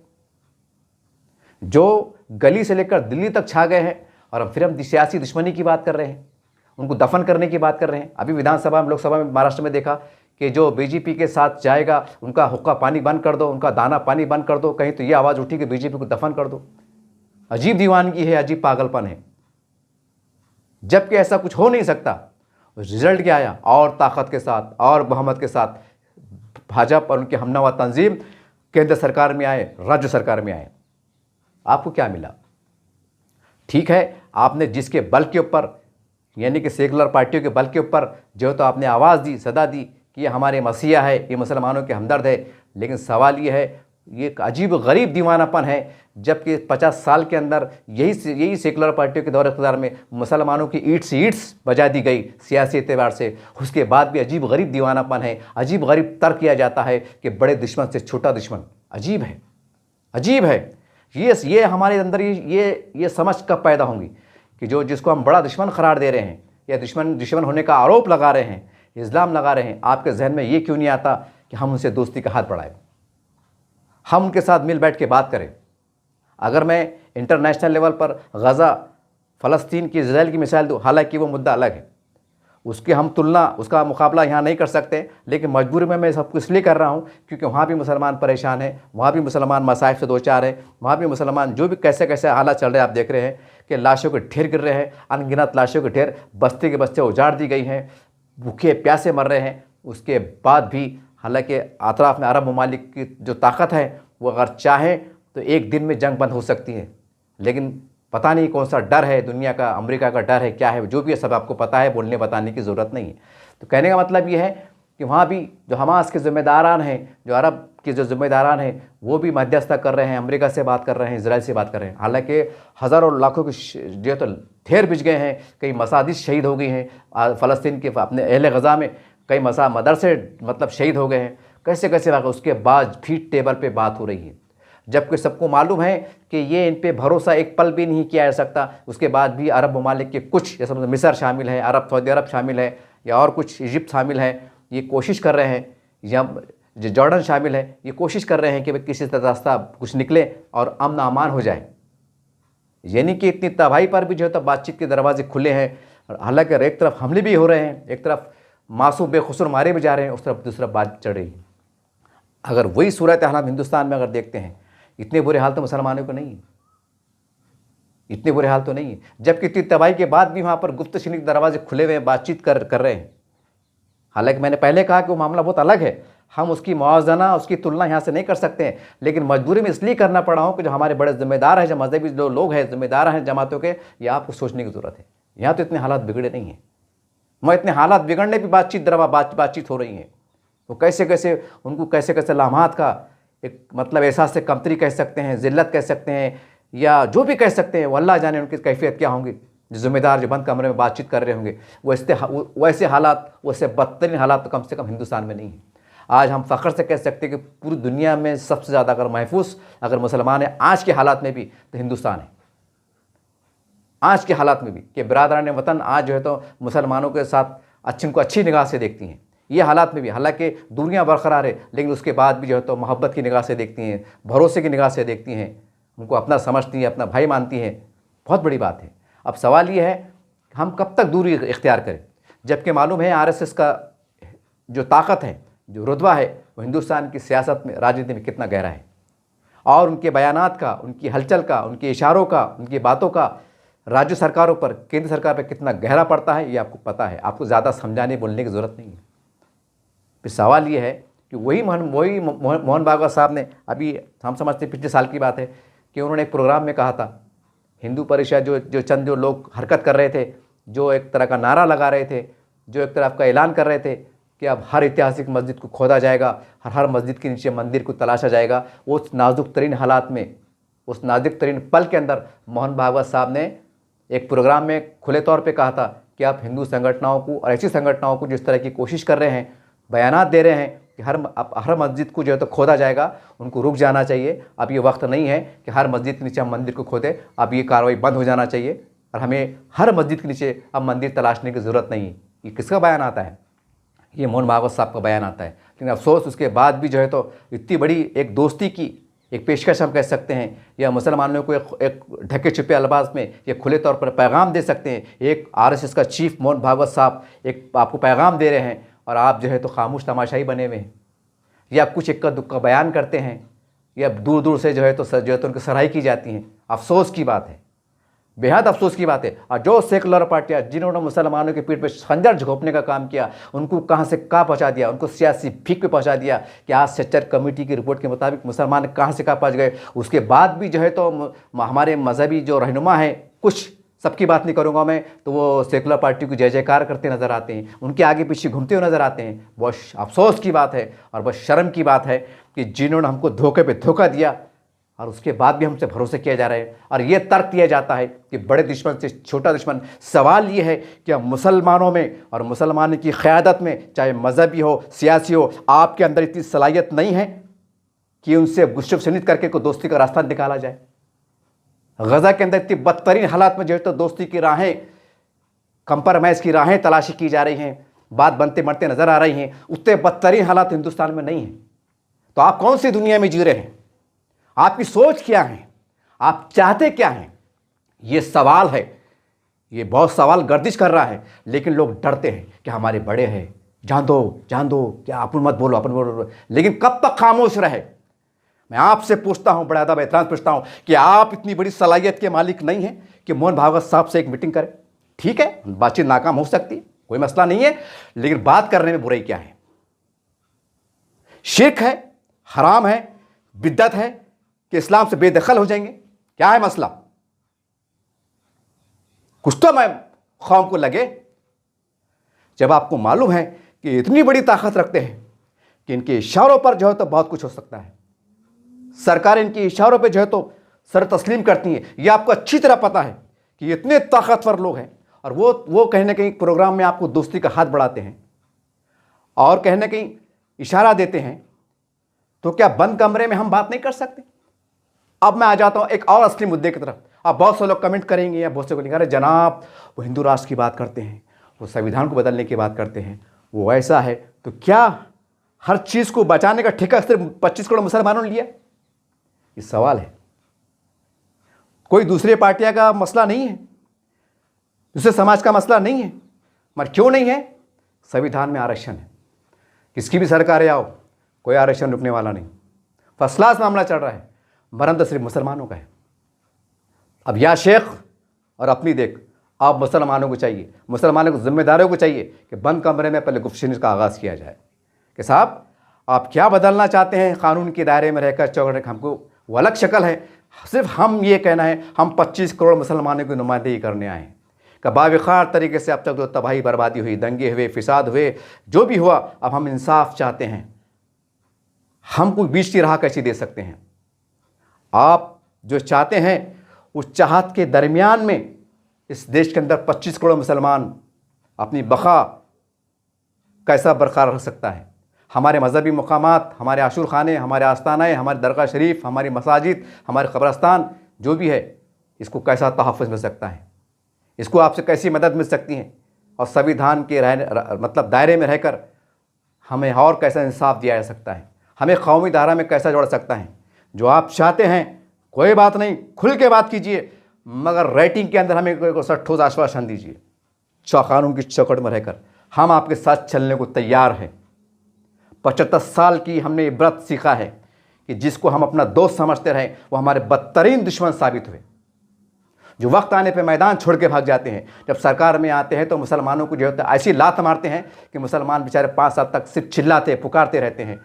Speaker 1: जो गली से लेकर दिल्ली तक छा गए हैं और अब फिर हम सियासी दुश्मनी की बात कर रहे हैं, उनको दफन करने की बात कर रहे हैं। अभी विधानसभा में, लोकसभा में, महाराष्ट्र में देखा कि जो बीजेपी के साथ जाएगा उनका हुक्का पानी बंद कर दो, उनका दाना पानी बंद कर दो। कहीं तो ये आवाज़ उठी कि बीजेपी को दफन कर दो। अजीब दीवानगी है, अजीब पागलपन है, जबकि ऐसा कुछ हो नहीं सकता। रिजल्ट क्या आया? और ताकत के साथ और बहुमत के साथ भाजपा और उनके हमनवा तंजीम केंद्र सरकार में आए, राज्य सरकार में आए। आपको क्या मिला? ठीक है, आपने जिसके बल के ऊपर, यानी कि सेकुलर पार्टियों के बल के ऊपर जो तो आपने आवाज़ दी, सदा दी कि ये हमारे मसीहा है, ये मुसलमानों के हमदर्द है, लेकिन सवाल ये है, ये एक अजीब गरीब दीवानापन है। जबकि 50 साल के अंदर यही सेकुलर पार्टियों के दौर इक़्तिदार में मुसलमानों की ईंट्स बजा दी गई सियासी एतबार से, उसके बाद भी अजीब गरीब दीवानापन है, अजीब गरीब तर्क किया जाता है कि बड़े दुश्मन से छोटा दुश्मन। अजीब है, अजीब है। ये हमारे अंदर ये समझ कब पैदा होंगी कि जिसको हम बड़ा दुश्मन करार दे रहे हैं या दुश्मन होने का आरोप लगा रहे हैं, इल्ज़ाम लगा रहे हैं, आपके जहन में ये क्यों नहीं आता कि हम उनसे दोस्ती का हाथ बढ़ाएं, हम उनके साथ मिल बैठ के बात करें। अगर मैं इंटरनेशनल लेवल पर गज़ा, फ़लस्तीन की, इज़राइल की मिसाल दूँ, हालांकि वो मुद्दा अलग है, उसकी हम तुलना, उसका मुकाबला यहाँ नहीं कर सकते, लेकिन मजबूरी में मैं सब कुछ इसलिए कर रहा हूँ क्योंकि वहाँ भी मुसलमान परेशान हैं, वहाँ भी मुसलमान मसाइब से दो चार हैं, वहाँ भी मुसलमान जो भी कैसे कैसे हालात चल रहे हैं, आप देख रहे हैं कि लाशों के ढेर गिर रहे हैं, अनगिनत लाशों के ढेर, बस्ती के बस्ते उजाड़ दी गई हैं, भूखे प्यासे मर रहे हैं। उसके बाद भी हालांकि अतराफ़ में अरब ममालिक की जो ताकत है वो अगर चाहें तो एक दिन में जंग बंद हो सकती है, लेकिन पता नहीं कौन सा डर है, दुनिया का, अमेरिका का डर है, क्या है, जो भी है सब आपको पता है, बोलने बताने की ज़रूरत नहीं है। तो कहने का मतलब ये है कि वहाँ भी जो हमास के ज़िम्मेदारान हैं, जो अरब के जो ज़िम्मेदारान हैं, वो भी मध्यस्थता कर रहे हैं, अमेरिका से बात कर रहे हैं, इजराइल से बात कर रहे हैं। हालांकि हज़ारों लाखों के जो तो ढेर बिछ गए हैं, कई मसाजिद शहीद हो गई हैं, फ़लस्तीन के अपने अहले गज़ा में कई मदरसे मतलब शहीद हो गए हैं, कैसे कैसे वाक़। उसके बाद भी टेबल पर बात हो रही है, जबकि सबको मालूम है कि ये इन पे भरोसा एक पल भी नहीं किया जा सकता। उसके बाद भी अरब ममालिक के कुछ, जैसे मिस्र शामिल है, सऊदी अरब शामिल है, या और कुछ इजिप्ट शामिल है, ये कोशिश कर रहे हैं, या जो जॉर्डन शामिल है, ये कोशिश कर रहे हैं कि किसी तरह रास्ता कुछ निकले और अमन अमान हो जाए। यानी कि इतनी तबाही पर भी जो है तो बातचीत के दरवाजे खुले हैं। हालांकि एक तरफ हमले भी हो रहे हैं, एक तरफ मासूम बेखुसूर मारे भी जा रहे हैं, उस तरफ दूसरा बात चढ़ रही है। अगर वही सूरत हाल हिंदुस्तान में अगर देखते हैं, इतने बुरे हाल तो मुसलमानों को नहीं है, इतने बुरे हाल तो नहीं है, जबकि इतनी तबाही के बाद भी वहाँ पर गुफ्तशनी के दरवाजे खुले हुए हैं, बातचीत कर रहे हैं। हालांकि मैंने पहले कहा कि वो मामला बहुत अलग है, हम उसकी मुआवजना, उसकी तुलना यहाँ से नहीं कर सकते हैं, लेकिन मजबूरी में इसलिए करना पड़ा हूँ कि जो हमारे बड़े जिम्मेदार हैं, जो मजहबी जो लोग हैं, जिम्मेदार हैं जमातों के, ये आपको सोचने की ज़रूरत है। यहाँ तो इतने हालात बिगड़े नहीं हैं, मैं इतने हालात बिगड़ने भी बातचीत हो रही है। वो कैसे कैसे उनको कैसे कैसे लामात का एक मतलब एहसास से कमतरी कह सकते हैं, ज़िल्लत कह सकते हैं, या जो भी कह सकते हैं, वो अल्लाह जाने उनकी कैफियत क्या होंगी। जो ज़िम्मेदार जो बंद कमरे में बातचीत कर रहे होंगे, वैसे हालात, वैसे बदतरीन हालात तो कम से कम हिंदुस्तान में नहीं है। आज हम फ़ख्र से कह सकते हैं कि पूरी दुनिया में सबसे ज़्यादा अगर महफूज अगर मुसलमान है आज के हालात में भी तो हिंदुस्तान है। आज के हालात में भी कि बिरादरान वतन आज जो है तो मुसलमानों के साथ उनको अच्छी निगाह से देखती हैं। ये हालात में भी हालांकि दूरियां बरकरार है, लेकिन उसके बाद भी जो है तो मोहब्बत की निगाह से देखती हैं, भरोसे की निगाह से देखती हैं, उनको अपना समझती हैं, अपना भाई मानती हैं। बहुत बड़ी बात है। अब सवाल ये है हम कब तक दूरी इख्तियार करें, जबकि मालूम है आरएसएस का जो ताकत है, जो रुतबा है, वो हिंदुस्तान की सियासत में, राजनीति में कितना गहरा है, और उनके बयानात का, उनकी हलचल का, उनके इशारों का, उनकी बातों का राज्य सरकारों पर, केंद्र सरकार पर कितना गहरा पड़ता है, ये आपको पता है। आपको ज़्यादा समझाने बोलने की ज़रूरत नहीं है। फिर सवाल ये है कि वही मोहन भागवत साहब ने, अभी हम समझते पिछले साल की बात है कि उन्होंने एक प्रोग्राम में कहा था, हिंदू परिषद जो चंद जो लोग हरकत कर रहे थे, जो एक तरह का नारा लगा रहे थे, जो एक तरह का ऐलान कर रहे थे कि अब हर ऐतिहासिक मस्जिद को खोदा जाएगा, हर मस्जिद के नीचे मंदिर को तलाशा जाएगा। उस नाजुक तरीन हालात में, उस नाजुक तरीन पल के अंदर मोहन भागवत साहब ने एक प्रोग्राम में खुले तौर पे कहा था कि आप हिंदू संगठनों को और ऐसी संगठनों को जिस तरह की कोशिश कर रहे हैं, बयानात दे रहे हैं कि हर मस्जिद को जो है तो खोदा जाएगा, उनको रुक जाना चाहिए। अब ये वक्त नहीं है कि हर मस्जिद के नीचे हम मंदिर को खोदें, अब ये कार्रवाई बंद हो जाना चाहिए और हमें हर मस्जिद के नीचे अब मंदिर तलाशने की ज़रूरत नहीं है। ये किसका बयान आता है? ये मोहन भागवत साहब का बयान आता है। लेकिन अफसोस उसके बाद भी जो है तो इतनी बड़ी एक दोस्ती की एक पेशकश हम कह सकते हैं, या मुसलमानों को एक ढके छुपे अल्फाज में ये खुले तौर पर पैगाम दे सकते हैं। एक आरएसएस का चीफ मोहन भागवत साहब एक आपको पैगाम दे रहे हैं और आप जो है तो खामोश तमाशाई बने हुए हैं, या कुछ इक्का दुक्का बयान करते हैं, या दूर दूर से जो है तो उनकी सराही की जाती हैं। अफसोस की बात है, बेहद अफसोस की बात है। और जो सेकुलर पार्टियाँ जिन्होंने मुसलमानों के पीठ पे खंजर झोंकने का काम किया, उनको कहाँ से कहाँ पहुँचा दिया, उनको सियासी भीख पे पहुँचा दिया कि आज सेक्टर कमेटी की रिपोर्ट के मुताबिक मुसलमान कहाँ से कहाँ पहुँच गए। उसके बाद भी जो है तो हमारे मजहबी जो रहनुमा हैं, कुछ सबकी बात नहीं करूँगा मैं, तो वो सेकुलर पार्टी को जय जयकार करते नज़र आते हैं, उनके आगे पीछे घूमते हुए नज़र आते हैं। बहुत अफसोस की बात है और बहुत शर्म की बात है कि जिन्होंने हमको धोखे पे धोखा दिया और उसके बाद भी हमसे भरोसे किया जा रहा है और ये तर्क दिया जाता है कि बड़े दुश्मन से छोटा दुश्मन। सवाल ये है कि हम मुसलमानों में और मुसलमान की क़यादत में, चाहे मजहबी हो, सियासी हो, आपके अंदर इतनी सलाहियत नहीं है कि उनसे गुस्से सुनित करके कोई दोस्ती का रास्ता निकाला जाए। गज़ा के अंदर इतनी बदतरीन हालात में जो है तो दोस्ती की राहें, कंप्रोमाइज़ की राहें तलाशी की जा रही हैं, बात बनते मरते नज़र आ रही हैं। उतने बदतरीन हालात हिंदुस्तान में नहीं हैं। तो आप कौन सी दुनिया में जी रहे हैं? आपकी सोच क्या है? आप चाहते क्या हैं? ये सवाल है। ये बहुत सवाल गर्दिश कर रहा है, लेकिन लोग डरते हैं कि हमारे बड़े हैं, जान दो, क्या अपन मत बोलो, अपन बोलो। लेकिन कब तक खामोश रहे? मैं आपसे पूछता हूं, बड़ा अदब एहतराम पूछता हूं कि आप इतनी बड़ी सलाहियत के मालिक नहीं हैं कि मोहन भागवत साहब से एक मीटिंग करें? ठीक है, बातचीत नाकाम हो सकती है, कोई मसला नहीं है, लेकिन बात करने में बुराई क्या है? शिर्क है, हराम है, बिद्दत है कि इस्लाम से बेदखल हो जाएंगे? क्या है मसला? कुछ तो मैं कौम को लगे। जब आपको मालूम है कि इतनी बड़ी ताकत रखते हैं कि इनके इशारों पर जो है तो बहुत कुछ हो सकता है, सरकार इनके इशारों पे जो है तो सर तस्लीम करती है, ये आपको अच्छी तरह पता है कि इतने ताकतवर लोग हैं, और वो कहीं ना कहीं प्रोग्राम में आपको दोस्ती का हाथ बढ़ाते हैं और कहीं ना कहीं इशारा देते हैं। तो क्या बंद कमरे में हम बात नहीं कर सकते? अब मैं आ जाता हूं एक और असली मुद्दे की तरफ। अब बहुत से लोग कमेंट करेंगे या बहुत से बोलेंगे, अरे जनाब वो हिंदू राष्ट्र की बात करते हैं, वो संविधान को बदलने की बात करते हैं, वो ऐसा है, तो क्या हर चीज़ को बचाने का ठेका सिर्फ 25 करोड़ मुसलमानों ने लिया? ये सवाल है। कोई दूसरी पार्टियां का मसला नहीं है, दूसरे समाज का मसला नहीं है, मगर क्यों नहीं है? संविधान में आरक्षण है, किसकी भी सरकार आओ, कोई आरक्षण रुकने वाला नहीं। फर्स्ट क्लास मामला चल रहा है, मरम तो सिर्फ मुसलमानों का है। अब या शेख और अपनी देख, आप मुसलमानों को चाहिए, मुसलमानों को जिम्मेदारों को चाहिए कि बंद कमरे में पहले गुफ्तगू का आगाज़ किया जाए कि साहब आप क्या बदलना चाहते हैं कानून के दायरे में रहकर, चौकट, हमको वो अलग शक्ल है। सिर्फ हम ये कहना है हम 25 करोड़ मुसलमानों की नुमाइंदगी करने आए हैं कि बावखार तरीके से अब तक जो तबाही बर्बादी हुई, दंगे हुए, फिसाद हुए, जो भी हुआ, अब हम इंसाफ चाहते हैं। हम कोई बीच की राह कैसी दे सकते हैं? आप जो चाहते हैं उस चाहत के दरमियान में इस देश के अंदर 25 करोड़ मुसलमान अपनी बका कैसा बरकरार रख सकता है? हमारे मजहबी मकामात, हमारे आशूर खाने, हमारे आस्थानाएँ, हमारे दरगाह शरीफ, हमारी मसाजिद, हमारे क़ब्रस्तान जो भी है, इसको कैसा तहफ़्फ़ुज़ मिल सकता है? इसको आपसे कैसी मदद मिल सकती है? और संविधान के मतलब दायरे में रहकर हमें और कैसा इंसाफ दिया जा सकता है? हमें कौमी धारा में कैसा जोड़ सकता है? जो आप चाहते हैं कोई बात नहीं, खुल के बात कीजिए, मगर रेटिंग के अंदर हमें कोई ठोस आश्वासन दीजिए। कानून की चौकट में रहकर हम आपके साथ चलने को तैयार हैं। 75 साल की हमने इबरत सीखा है कि जिसको हम अपना दोस्त समझते रहे वो हमारे बदतरीन दुश्मन साबित हुए, जो वक्त आने पे मैदान छोड़ के भाग जाते हैं। जब सरकार में आते हैं तो मुसलमानों को जो होता है ऐसी लात मारते हैं कि मुसलमान बेचारे 5 साल तक सिर्फ चिल्लाते पुकारते रहते हैं।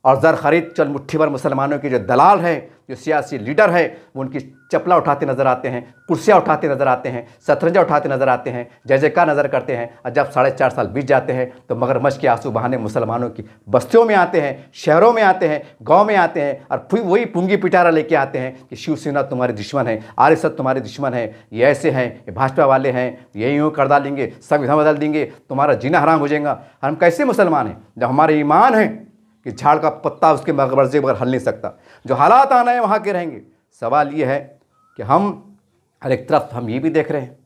Speaker 1: और ज़र खरीद चल मुट्ठी भर मुसलमानों के जो दलाल हैं, जो सियासी लीडर हैं, वो उनकी चपला उठाते नज़र आते हैं, कुर्सियाँ उठाते नज़र आते हैं, शतरंजा उठाते नज़र आते हैं, जय जयकार नज़र करते हैं। और जब 4.5 साल बीत जाते हैं तो मगरमच्छ के आंसू बहाने मुसलमानों की बस्तियों में आते हैं, शहरों में आते हैं, गाँव में आते हैं और फिर वही पुंगी पिटारा लेके आते हैं कि शिवसेना तुम्हारे दुश्मन है, RSS तुम्हारे दुश्मन है, ये ऐसे हैं, ये भाजपा वाले हैं, ये यूँ कर डालेंगे, संविधान बदल देंगे, तुम्हारा जीना हराम हो जाएगा। हम कैसे मुसलमान हैं जब हमारे ईमान है कि झाड़ का पत्ता उसके मर्ज़ी बगैर हल नहीं सकता, जो हालात आना है वहाँ के रहेंगे। सवाल ये है कि हम हर एक तरफ हम ये भी देख रहे हैं,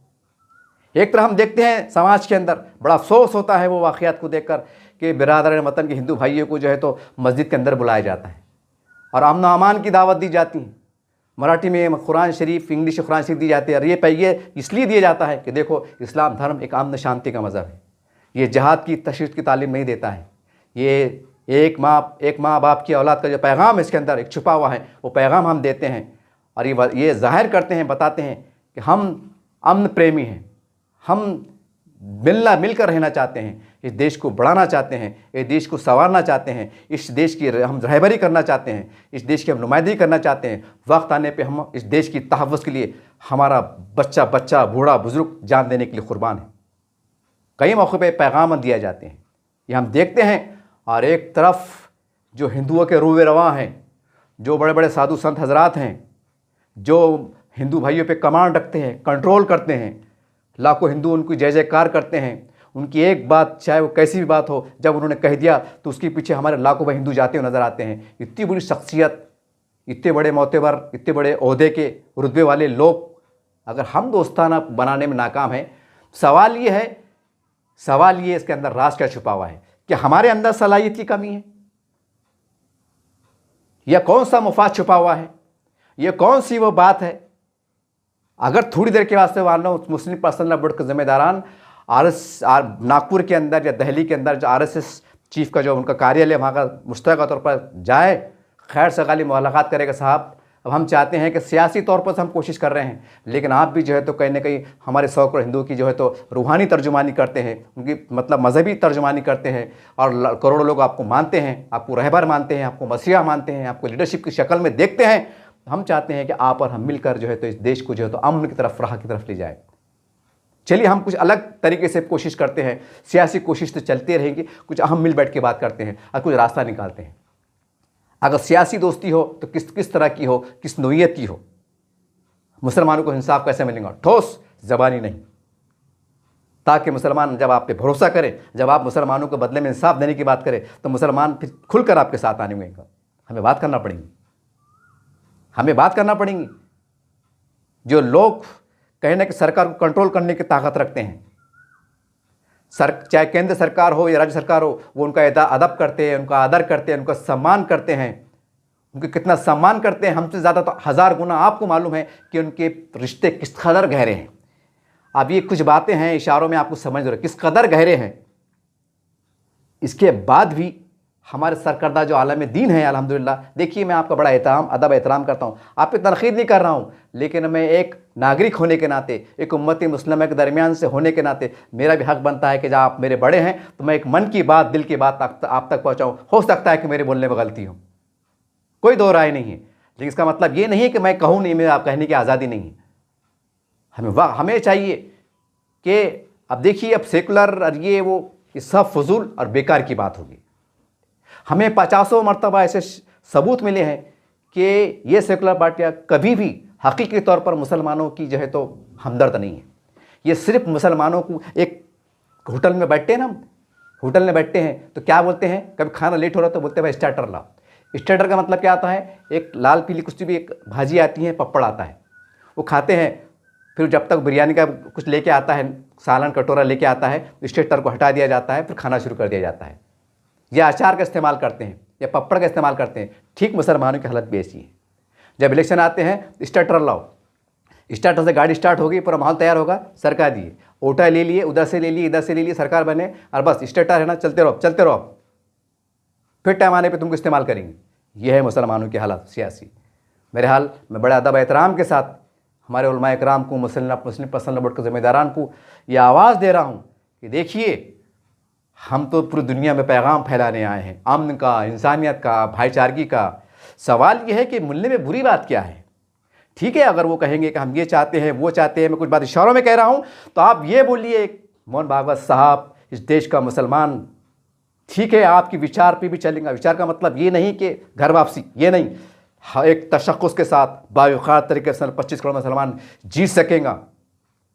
Speaker 1: एक तरफ हम देखते हैं समाज के अंदर बड़ा अफसोस होता है वो वाक़यात को देखकर कि बिरादर वतन के हिंदू भाइयों को जो है तो मस्जिद के अंदर बुलाया जाता है और अमन व अमान की दावत दी जाती है। मराठी में कुरान शरीफ, इंग्लिश कुरान शरीफ दी जाती है और ये इसलिए दिया जाता है कि देखो इस्लाम धर्म एक अमन शांति का मज़हब है, ये जहाद की तशरीफ़ की तालीम नहीं देता है, ये एक माँ बाप की औलाद का जो पैगाम इसके अंदर एक छुपा हुआ है वो पैगाम हम देते हैं और ये ज़ाहिर करते हैं, बताते हैं कि हम अमन प्रेमी हैं, हम मिलकर रहना चाहते हैं, इस देश को बढ़ाना चाहते हैं, इस देश को संवारना चाहते हैं, इस देश की हम रहबरी करना चाहते हैं, इस देश की हम नुमाइंदगी करना चाहते हैं। वक्त आने पे हम इस देश की तहफ़्फ़ुज़ के लिए हमारा बच्चा बूढ़ा बुज़ुर्ग जान देने के लिए कुर्बान है। कई मौक़ों पे पैगाम दिए जाते हैं, ये हम देखते हैं। और एक तरफ जो हिंदुओं के रूए रवां हैं, जो बड़े बड़े साधु संत हजरात हैं, जो हिंदू भाइयों पे कमांड रखते हैं, कंट्रोल करते हैं, लाखों हिंदू उनकी जय जयकार करते हैं, उनकी एक बात चाहे वो कैसी भी बात हो जब उन्होंने कह दिया तो उसके पीछे हमारे लाखों भाई हिंदू जाते हुए नज़र आते हैं। इतनी बड़ी शख्सियत, इतने बड़े मोतबर, इतने बड़े ओहदे के रुतबे वाले लोग अगर हम दोस्ताना बनाने में नाकाम हैं, सवाल ये इसके अंदर राज क्या छुपा हुआ है? क्या हमारे अंदर सलाहियत की कमी है या कौन सा मुफाद छुपा हुआ है? ये कौन सी वो बात है? अगर थोड़ी देर के वास्ते मान लो मुस्लिम पर्सनल लॉ बोर्ड के जिम्मेदारान नागपुर के अंदर या दिल्ली के अंदर जो RSS चीफ का जो उनका कार्यालय वहाँ का मुश्तरका तौर पर जाए, खैर सगाली मुलाकात करेगा साहब। अब हम चाहते हैं कि सियासी तौर पर हम कोशिश कर रहे हैं, लेकिन आप भी जो है तो कहीं ना कहीं हमारे 100 करोड़ हिंदुओं की जो है तो रूहानी तर्जुमानी करते हैं, उनकी मतलब मजहबी तर्जुमानी करते हैं और करोड़ों लोग आपको मानते हैं, आपको रहबर मानते हैं, आपको मसीहा मानते हैं, आपको लीडरशिप की शक्ल में देखते हैं। हम चाहते हैं कि आप और हम मिलकर जो है तो इस देश को जो है तो अमन की तरफ, राह की तरफ ले जाए। चलिए हम कुछ अलग तरीके से कोशिश करते हैं, सियासी कोशिश तो चलते रहेंगे, कुछ हम मिल बैठ के बात करते हैं और कुछ रास्ता निकालते हैं। अगर सियासी दोस्ती हो तो किस तरह की हो, किस नोयत की हो? मुसलमानों को इंसाफ कैसे मिलेगा? ठोस ज़बानी नहीं, ताकि मुसलमान जब आप पे भरोसा करें, जब आप मुसलमानों को बदले में इंसाफ देने की बात करें तो मुसलमान फिर खुलकर आपके साथ आने में हमें बात करना पड़ेगी। जो लोग कहने कि सरकार को कंट्रोल करने की ताकत रखते हैं, चाहे केंद्र सरकार हो या राज्य सरकार हो, वो उनका अदब करते हैं, उनका आदर करते हैं, उनका सम्मान करते हैं। उनके कितना सम्मान करते हैं हमसे ज़्यादा तो 1000 गुना आपको मालूम है कि उनके रिश्ते किस कदर गहरे हैं। अब ये कुछ बातें हैं, इशारों में आपको समझ रहे किस कदर गहरे हैं। इसके बाद भी हमारे सरकर्दा जो आलम दीन है अल्हम्दुलिल्लाह, देखिए मैं आपका बड़ा अदब एहतराम करता हूँ, आप पे तनकीद नहीं कर रहा हूँ, लेकिन मैं एक नागरिक होने के नाते, एक उम्मती मुस्लिमा के दरमियान से होने के नाते मेरा भी हक़ बनता है कि जब आप मेरे बड़े हैं तो मैं एक मन की बात, दिल की बात आप तक पहुँचाऊँ। हो सकता है कि मेरे बोलने में गलती हो, कोई दो राय नहीं है, लेकिन इसका मतलब ये नहीं है कि मैं कहूँ नहीं, मेरे आप कहने की आज़ादी नहीं है। हमें चाहिए कि अब देखिए, अब सेकुलर और ये सब फजूल और बेकार की बात होगी। हमें 50 मरतबा ऐसे सबूत मिले हैं कि ये सेकुलर पार्टियाँ कभी भी हकीकी तौर पर मुसलमानों की जो है तो हमदर्द नहीं है। ये सिर्फ मुसलमानों को, एक होटल में बैठते हैं ना, होटल में बैठते हैं तो क्या बोलते हैं, कभी खाना लेट हो रहा तो बोलते हैं भाई स्टार्टर लाओ। स्टार्टर का मतलब क्या आता है, एक लाल पीली कुछ भी एक भाजी आती है, पपड़ आता है, वो खाते हैं। फिर जब तक बिरयानी का कुछ लेके आता है, सालन कटोरा लेके आता है, स्टार्टर को हटा दिया जाता है, फिर खाना शुरू कर दिया जाता है। या अचार का इस्तेमाल करते हैं या पपड़ का इस्तेमाल करते हैं। ठीक मुसलमानों की हालत भी ऐसी है। जब इलेक्शन आते हैं स्टार्टर लाओ, स्टार्टर से गाड़ी स्टार्ट होगी, पूरा माहौल तैयार होगा, सरकार दिए, ओटा ले लिए, उधर से ले लिए, इधर से ले लिए, सरकार बने और बस स्टार्टर है ना, चलते रहो, फिर टाइम आने पे तुमको इस्तेमाल करेंगे। यह है मुसलमानों की हालत सियासी। मेरे हाल मैं बड़े अदब एहतराम के साथ हमारे उलमा इकराम को, मुस्लिम पर्सनल बोर्ड के ज़िम्मेदारान को यह आवाज़ दे रहा हूँ कि देखिए, हम तो पूरी दुनिया में पैगाम फैलाने आए हैं, अमन का, इंसानियत का, भाईचारगी का। सवाल यह है कि मिलने में बुरी बात क्या है? ठीक है, अगर वो कहेंगे कि हम ये चाहते हैं, वो चाहते हैं, मैं कुछ बात इशारों में कह रहा हूँ, तो आप ये बोलिए मोहन भागवत साहब इस देश का मुसलमान, ठीक है आपकी विचार पे भी चलेंगे। विचार का मतलब ये नहीं कि घर वापसी, ये नहीं, एक तशक्कुस के साथ बावकार तरीके से 25 करोड़ मुसलमान जी सकेगा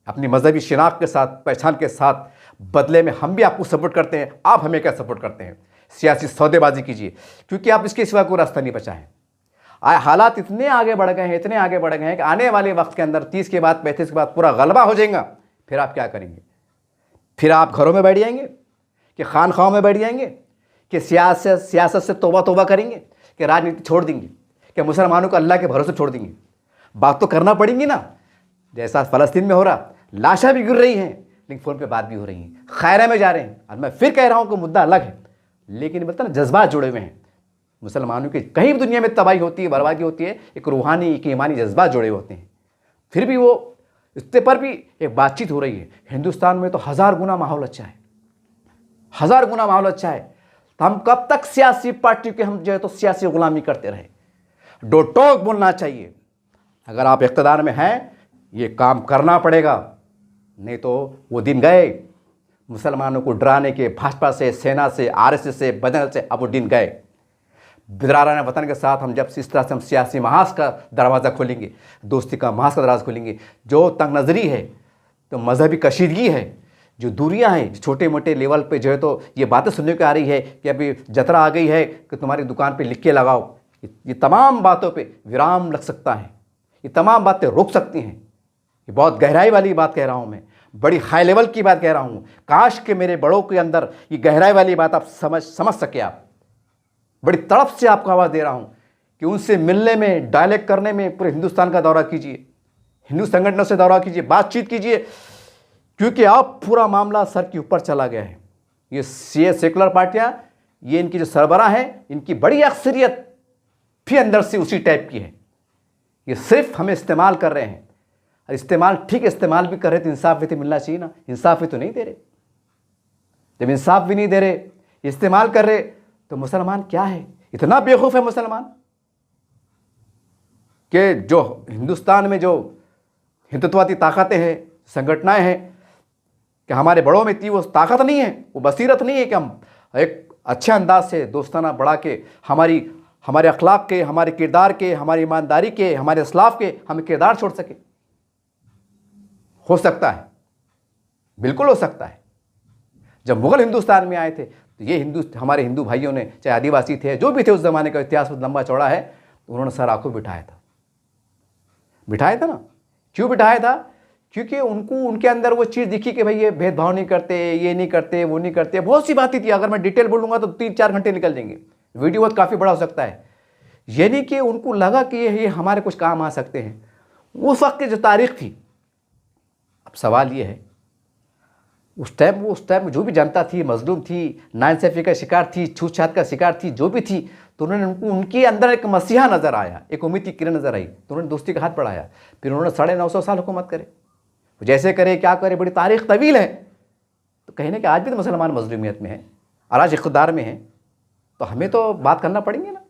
Speaker 1: अपनी मजहबी शिनाख्त के साथ, पहचान के साथ। बदले में हम भी आपको सपोर्ट करते हैं, आप हमें क्या सपोर्ट करते हैं? सियासी सौदेबाजी कीजिए, क्योंकि आप इसके सिवा कोई रास्ता नहीं बचा है। हालात इतने आगे बढ़ गए हैं, इतने आगे बढ़ गए हैं कि आने वाले वक्त के अंदर 30 के बाद 35 के बाद पूरा गलबा हो जाएगा। फिर आप क्या करेंगे? फिर आप घरों में बैठ जाएंगे कि खानख्वाहों में बैठ जाएंगे कि सियासत से तौबा तौबा करेंगे कि राजनीति छोड़ देंगे कि मुसलमानों को अल्लाह के भरोसे छोड़ देंगे? बात तो करना पड़ेगी ना, जैसा फ़लस्तीन में हो रहा, लाशें भी गिर रही हैं लेकिन फ़ोन पे बात भी हो रही हैं, खैरे में जा रहे हैं। और मैं फिर कह रहा हूँ कि मुद्दा अलग है, लेकिन बता ना जज्बात जुड़े हुए हैं। मुसलमानों की कहीं भी दुनिया में तबाही होती है, बर्बादी होती है, एक रूहानी, एक ईमानी जज्बात जुड़े होते हैं। फिर भी वो इसके पर भी एक बातचीत हो रही है। हिंदुस्तान में तो 1000 गुना माहौल अच्छा है, 1000 गुना माहौल अच्छा है। तो हम कब तक सियासी पार्टी के हम जो है तो सियासी गुलामी करते रहे? दो टोक बोलना चाहिए। अगर आप इख्तिदार में हैं, ये काम करना पड़ेगा, नहीं तो वो दिन गए मुसलमानों को डराने के, भाजपा से, सेना से, आरएसएस से, बदल से। अब वो दिन गए। बिदरारान वतन के साथ हम जब इस तरह से हम सियासी महाज का दरवाज़ा खोलेंगे, दोस्ती का महाज का दरवाज़ा खोलेंगे, जो तंग नज़री है, तो मजहबी कशीदगी है, जो दूरियां हैं, छोटे मोटे लेवल पे जो है तो ये बातें सुनने को आ रही है कि अभी जतरा आ गई है कि तुम्हारी दुकान पे लिख के लगाओ, ये तमाम बातों पे विराम लग सकता है। ये तमाम बातें रुक सकती हैं। ये बहुत गहराई वाली बात कह रहा हूँ मैं, बड़ी हाई लेवल की बात कह रहा हूँ। काश के मेरे बड़ों के अंदर ये गहराई वाली बात आप समझ सके। आप बड़ी तड़प से आपको आवाज़ दे रहा हूँ कि उनसे मिलने में, डायलेक्ट करने में पूरे हिंदुस्तान का दौरा कीजिए, हिंदू संगठनों से दौरा कीजिए, बातचीत कीजिए, क्योंकि अब पूरा मामला सर के ऊपर चला गया है। ये सेकुलर पार्टियाँ, ये इनकी जो सरबराह हैं, इनकी बड़ी अक्सरियत भी अंदर से उसी टाइप की है। ये सिर्फ हमें इस्तेमाल कर रहे हैं। इस्तेमाल ठीक इस्तेमाल भी कर रहे तो इंसाफ भी तो मिलना चाहिए ना। इंसाफ भी तो नहीं दे रहे। जब इंसाफ भी नहीं दे रहे, इस्तेमाल कर रहे, तो मुसलमान क्या है? इतना बेवकूफ़ है मुसलमान कि जो हिंदुस्तान में जो हिंदुत्ववादी ताकतें हैं, संगठनाएं हैं, कि हमारे बड़ों में इतनी वो ताकत नहीं है, वो बसीरत नहीं है कि हम एक अच्छे अंदाज से दोस्ताना बढ़ा के हमारे अखलाक के, हमारे किरदार के, हमारी ईमानदारी के, हमारे इस्लाफ के हम किरदार छोड़ सके। हो सकता है, बिल्कुल हो सकता है। जब मुग़ल हिंदुस्तान में आए थे तो ये हमारे हिंदू भाइयों ने, चाहे आदिवासी थे, जो भी थे, उस ज़माने का इतिहास लंबा चौड़ा है, तो उन्होंने सर आंखों बिठाया था ना। क्यों बिठाया था? क्योंकि उनको उनके अंदर वो चीज़ दिखी कि भाई ये भेदभाव नहीं करते, ये नहीं करते, वो नहीं करते। बहुत सी बातें थी, अगर मैं डिटेल बोलूँगा तो 3-4 घंटे निकल जाएंगे, वीडियो बहुत काफ़ी बड़ा हो सकता है। यानी कि उनको लगा कि ये हमारे कुछ काम आ सकते हैं। उस वक्त की जो तारीख थी, अब सवाल ये है, उस टाइम में जो भी जनता थी, मजलूम थी, नाइंसाफ़ी का शिकार थी, छूत-छात का शिकार थी, जो भी थी, तो उन्होंने उनके अंदर एक मसीहा नज़र आया, एक उम्मीद की किरण नज़र आई, तो उन्होंने दोस्ती का हाथ बढ़ाया। फिर उन्होंने 950 साल हुकूमत करे, जैसे करे क्या करे, बड़ी तारीख तवील है। तो कहीं ना कि आज भी तो मुसलमान मजलूमियत में है और आज इक़्तिदार में है, तो हमें तो बात करना पड़ेंगे ना,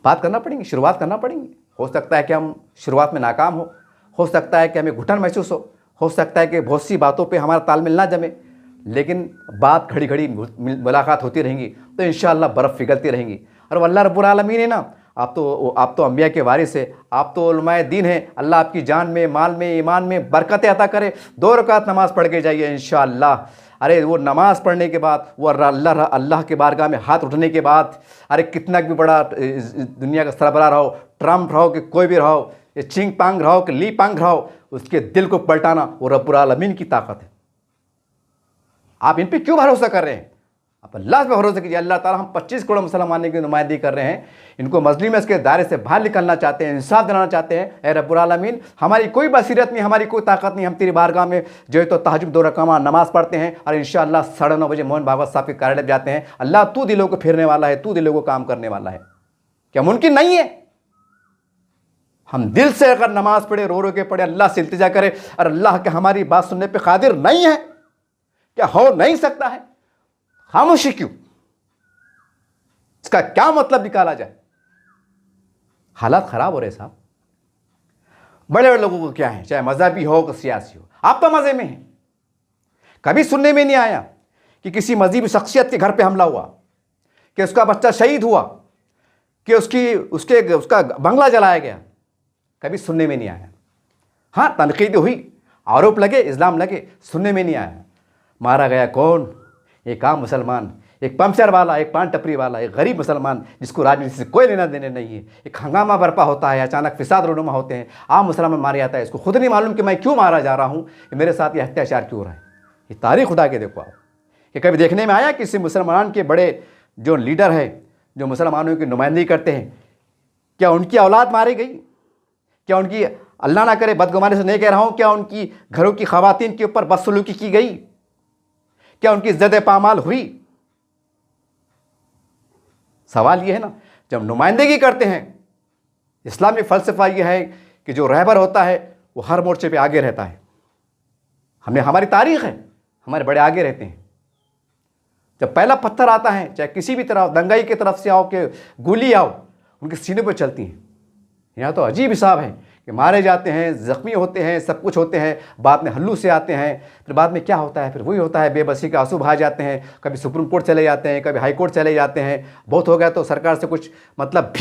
Speaker 1: बात करना पड़ेंगी, शुरुआत करना पड़ेंगी। हो सकता है कि हम शुरुआत में नाकाम हो सकता है कि हमें घुटन महसूस हो सकता है कि बहुत सी बातों पे हमारा तालमेल ना जमे, लेकिन बात घड़ी घड़ी मुलाकात होती रहेंगी तो इंशाअल्लाह बर्फ़ पिघलती रहेंगी। और अल्लाह रब्बुल आलमीन है ना, आप तो अंबिया के वारिस है, आप तो उलमाए दीन है। अल्लाह आपकी जान में, माल में, ईमान में बरकतें अता करे। 2 रकात नमाज़ पढ़ के जाइए इंशाअल्लाह। अरे वो नमाज़ पढ़ने के बाद, वो अल्लाह के बारगाह में हाथ उठने के बाद, अरे कितना भी बड़ा दुनिया का सरबराह रहो, ट्रम्प रहो कि कोई भी रहो, ये चिंग पांग रहो कि ली पांग रहो, उसके दिल को पलटाना वो रब्बुल आलमीन की ताकत है। आप इन पे क्यों भरोसा कर रहे हैं? आप अल्लाह पे भरोसा कीजिए। अल्लाह ताला हम 25 करोड़ मुसलमानों की नुमाइंदगी कर रहे हैं, इनको मजलिम के दायरे से बाहर निकलना चाहते हैं, इंसाफ दिलाना चाहते हैं। ए रब्बुल आलमीन, हमारी कोई बसीरत नहीं, हमारी कोई ताकत नहीं, हम तेरी बारगाह में जो है तो तहज्जुद 2 रकात नमाज़ पढ़ते हैं और इंशाअल्लाह 9:30 बजे मोहन भागवत साहब के कार्यालय जाते हैं। अल्लाह तू दिलों को फेरने वाला है, तू दिलों को काम करने वाला है। क्या मुमकिन नहीं है? हम दिल से अगर नमाज पढ़े, रो के पढ़े, अल्लाह से इल्तिजा करें और अल्लाह के हमारी बात सुनने पर कादिर नहीं है, क्या हो नहीं सकता है? खामोशी क्यों? इसका क्या मतलब निकाला जाए? हालात खराब हो रहे साहब। बड़े बड़े लोगों को क्या है, चाहे मजहबी हो कि सियासी हो, आप तो मजे में हैं। कभी सुनने में नहीं आया कि किसी मजहबी शख्सियत के घर पे हमला हुआ, कि उसका बच्चा शहीद हुआ, कि उसका बंगला जलाया गया। कभी सुनने में नहीं आया। हाँ, तनकीद हुई, आरोप लगे, इल्ज़ाम लगे, सुनने में नहीं आया। मारा गया कौन? एक आम मुसलमान, एक पंचर वाला, एक पान टपरी वाला, एक गरीब मुसलमान जिसको राजनीति से कोई लेना देने नहीं है। एक हंगामा बरपा होता है, अचानक फिसाद रोनुमा होते हैं, आम मुसलमान मारा जाता है। इसको खुद नहीं मालूम कि मैं क्यों मारा जा रहा हूँ, मेरे साथ ये अत्याचार क्यों हो रहा है। ये तारीख उठा के देखो आप, कि कभी देखने में आया किसी मुसलमान के बड़े जो लीडर है, जो मुसलमानों की नुमाइंदगी करते हैं, क्या उनकी औलाद मारी गई? क्या उनकी, अल्लाह ना करे बदगुमानी से नहीं कह रहा हूँ, क्या उनकी घरों की खवातीन के ऊपर बदसलूकी की गई? क्या उनकी इज्जत पामाल हुई? सवाल ये है ना, जब नुमाइंदगी करते हैं, इस्लामी फ़लसफ़ा ये है कि जो रहबर होता है वो हर मोर्चे पे आगे रहता है। हमारी तारीख़ है, हमारे बड़े आगे रहते हैं। जब पहला पत्थर आता है, चाहे किसी भी तरफ, दंगाई की तरफ से आओ कि गोली आओ, उनके सीने पर चलती हैं। यहाँ तो अजीब हिसाब है कि मारे जाते हैं, ज़ख्मी होते हैं, सब कुछ होते हैं, बाद में हल्लू से आते हैं, फिर बाद में क्या होता है? फिर वही होता है, बेबसी के आंसू बहा जाते हैं। कभी सुप्रीम कोर्ट चले जाते हैं, कभी हाई कोर्ट चले जाते हैं। बहुत हो गया तो सरकार से कुछ मतलब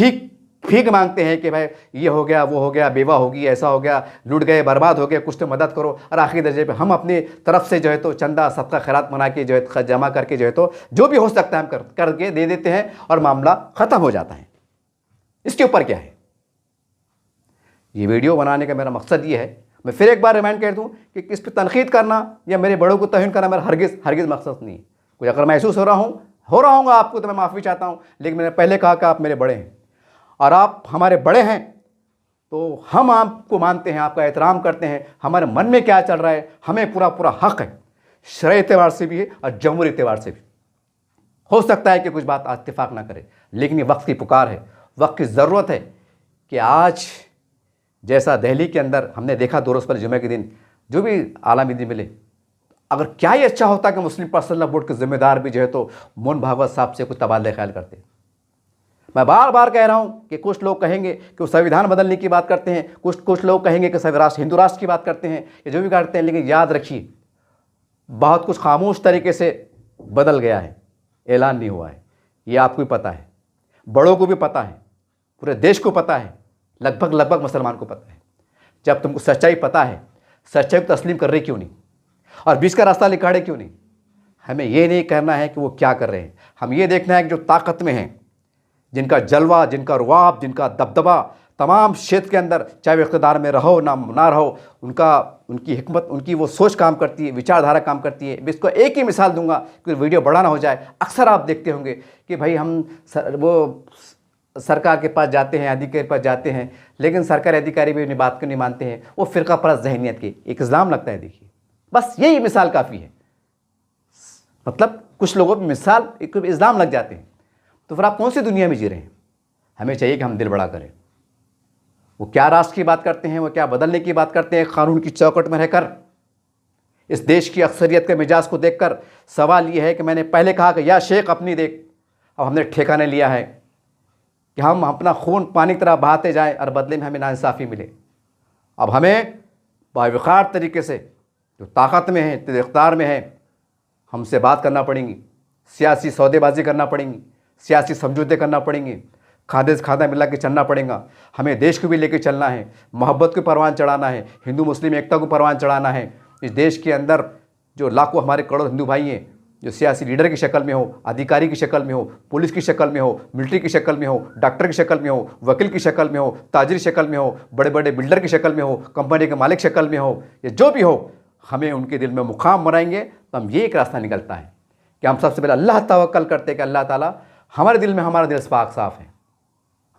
Speaker 1: भीख मांगते हैं कि भाई ये हो गया, वो हो गया, बेवा होगी, ऐसा हो गया, लूट गए, बर्बाद हो गए, कुछ तो मदद करो। और आखिरी दर्जे पे हम अपनी तरफ से जो है तो चंदा सदका खैरात बना के जो है जमा करके जो है तो जो भी हो सकता है हम करके दे देते हैं और मामला ख़त्म हो जाता है। इसके ऊपर क्या है? ये वीडियो बनाने का मेरा मकसद ये है, मैं फिर एक बार रिमाइंड कर दूं कि इस पर तनकीद करना या मेरे बड़ों को तौहीन करना मेरा हरगिज़ मकसद नहीं है। कुछ अगर महसूस हो रहा हूँ आपको तो मैं माफ़ी चाहता हूँ, लेकिन मैंने पहले कहा कि आप मेरे बड़े हैं और आप हमारे बड़े हैं, तो हम आपको मानते हैं, आपका एहतराम करते हैं। हमारे मन में क्या चल रहा है हमें पूरा हक़ है, शरई एतबार से भी है और जमहूरी एतबार से भी। हो सकता है कि कुछ बात इत्तेफाक ना करे, लेकिन ये वक्त की पुकार है, वक्त की ज़रूरत है कि आज जैसा दिल्ली के अंदर हमने देखा 2 रोज़ पहले जुमे के दिन जो भी आलमी दिन मिले, अगर क्या ही अच्छा होता कि मुस्लिम पर्सनल बोर्ड के ज़िम्मेदार भी जो है तो मोहन भागवत साहब से कुछ तबादला ख्याल करते। मैं बार बार कह रहा हूँ कि कुछ लोग कहेंगे कि वो संविधान बदलने की बात करते हैं, कुछ लोग कहेंगे कि हिंदू राष्ट्र की बात करते हैं, ये जो भी करते हैं, लेकिन याद रखिए बहुत कुछ खामोश तरीके से बदल गया है, ऐलान नहीं हुआ है। ये आपको भी पता है, बड़ों को भी पता है, पूरे देश को पता है, लगभग मुसलमान को पता है। जब तुमको सच्चाई पता है, सच्चाई को तस्लीम कर रहे क्यों नहीं और बीच का रास्ता निकाले क्यों नहीं? हमें ये नहीं करना है कि वो क्या कर रहे हैं, हम ये देखना है कि जो ताकत में हैं, जिनका जलवा, जिनका रुआब, जिनका दबदबा तमाम क्षेत्र के अंदर, चाहे वो इक़्तिदार में रहो ना रहो, उनकी हिकमत, उनकी वो सोच काम करती है, विचारधारा काम करती है। मैं इसको एक ही मिसाल दूंगा कि वीडियो बड़ा ना हो जाए। अक्सर आप देखते होंगे कि भाई हम वो सरकार के पास जाते हैं, अधिकारी के पास जाते हैं, लेकिन सरकारी अधिकारी भी उन्हें बात को नहीं मानते हैं। वो फ़िरका परस्त ज़हनियत के एक इल्ज़ाम लगता है। देखिए, बस यही मिसाल काफ़ी है। मतलब कुछ लोगों पर मिसाल एक इल्ज़ाम लग जाते हैं, तो फिर आप कौन सी दुनिया में जी रहे हैं? हमें चाहिए कि हम दिल बड़ा करें। वो क्या राष्ट्र की बात करते हैं, वो क्या बदलने की बात करते हैं, कानून की चौकट में रहकर, इस देश की अक्सरियत के मिजाज को देखकर। सवाल ये है कि मैंने पहले कहा कि या शेख अपनी देख, अब हमने ठिकाने लिया है कि हम अपना खून पानी की तरह बहाते जाएं और बदले में हमें नाइंसाफ़ी मिले। अब हमें बावक़ार तरीके से, जो ताकत में है, इक़्तिदार में है, हमसे बात करना पड़ेगी, सियासी सौदेबाजी करना पड़ेगी, सियासी समझौते करना पड़ेंगे, खादे से खादा मिला के चलना पड़ेगा। हमें देश को भी लेकर चलना है, मोहब्बत को परवान चढ़ाना है, हिंदू मुस्लिम एकता को परवान चढ़ाना है। इस देश के अंदर जो लाखों हमारे करोड़ हिंदू भाई हैं, जो सियासी लीडर की शक्ल में हो, अधिकारी की शक्ल में हो, पुलिस की शक्ल में हो, मिलिट्री की शक्ल में हो, डॉक्टर की शक्ल में हो, वकील की शक्ल में हो, ताजिर की शक्ल में हो, बड़े बड़े बिल्डर की शक्ल में हो, कंपनी के मालिक शक्ल में हो, या जो भी हो, हमें उनके दिल में मुकाम बनाएंगे तो हम ये एक रास्ता निकलता है कि हम सबसे पहले अल्लाह तवक्कल करते हैं कि अल्लाह ताला हमारे दिल में, हमारा दिल पाक साफ़ है,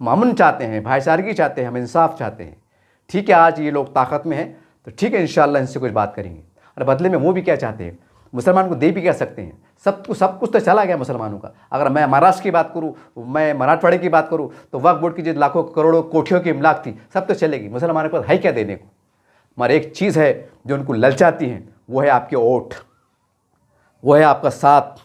Speaker 1: हम अमन चाहते हैं, भाईचारगी चाहते हैं, हम इंसाफ चाहते हैं। ठीक है, आज ये लोग ताकत में हैं तो ठीक है, इंशाअल्लाह इनसे कुछ बात करेंगे। और बदले में वो भी क्या चाहते हैं, मुसलमान को दे भी क्या सकते हैं? सब कुछ तो चला गया मुसलमानों का। अगर मैं महाराष्ट्र की बात करूँ, मैं मराठवाड़े की बात करूँ, तो वक्फ बोर्ड की जो लाखों करोड़ों कोठियों की इमलाक थी, सब तो चलेगी। मुसलमानों के पास है क्या देने को? मगर एक चीज़ है जो उनको ललचाती है, वो है आपके ओट, वो है आपका साथ,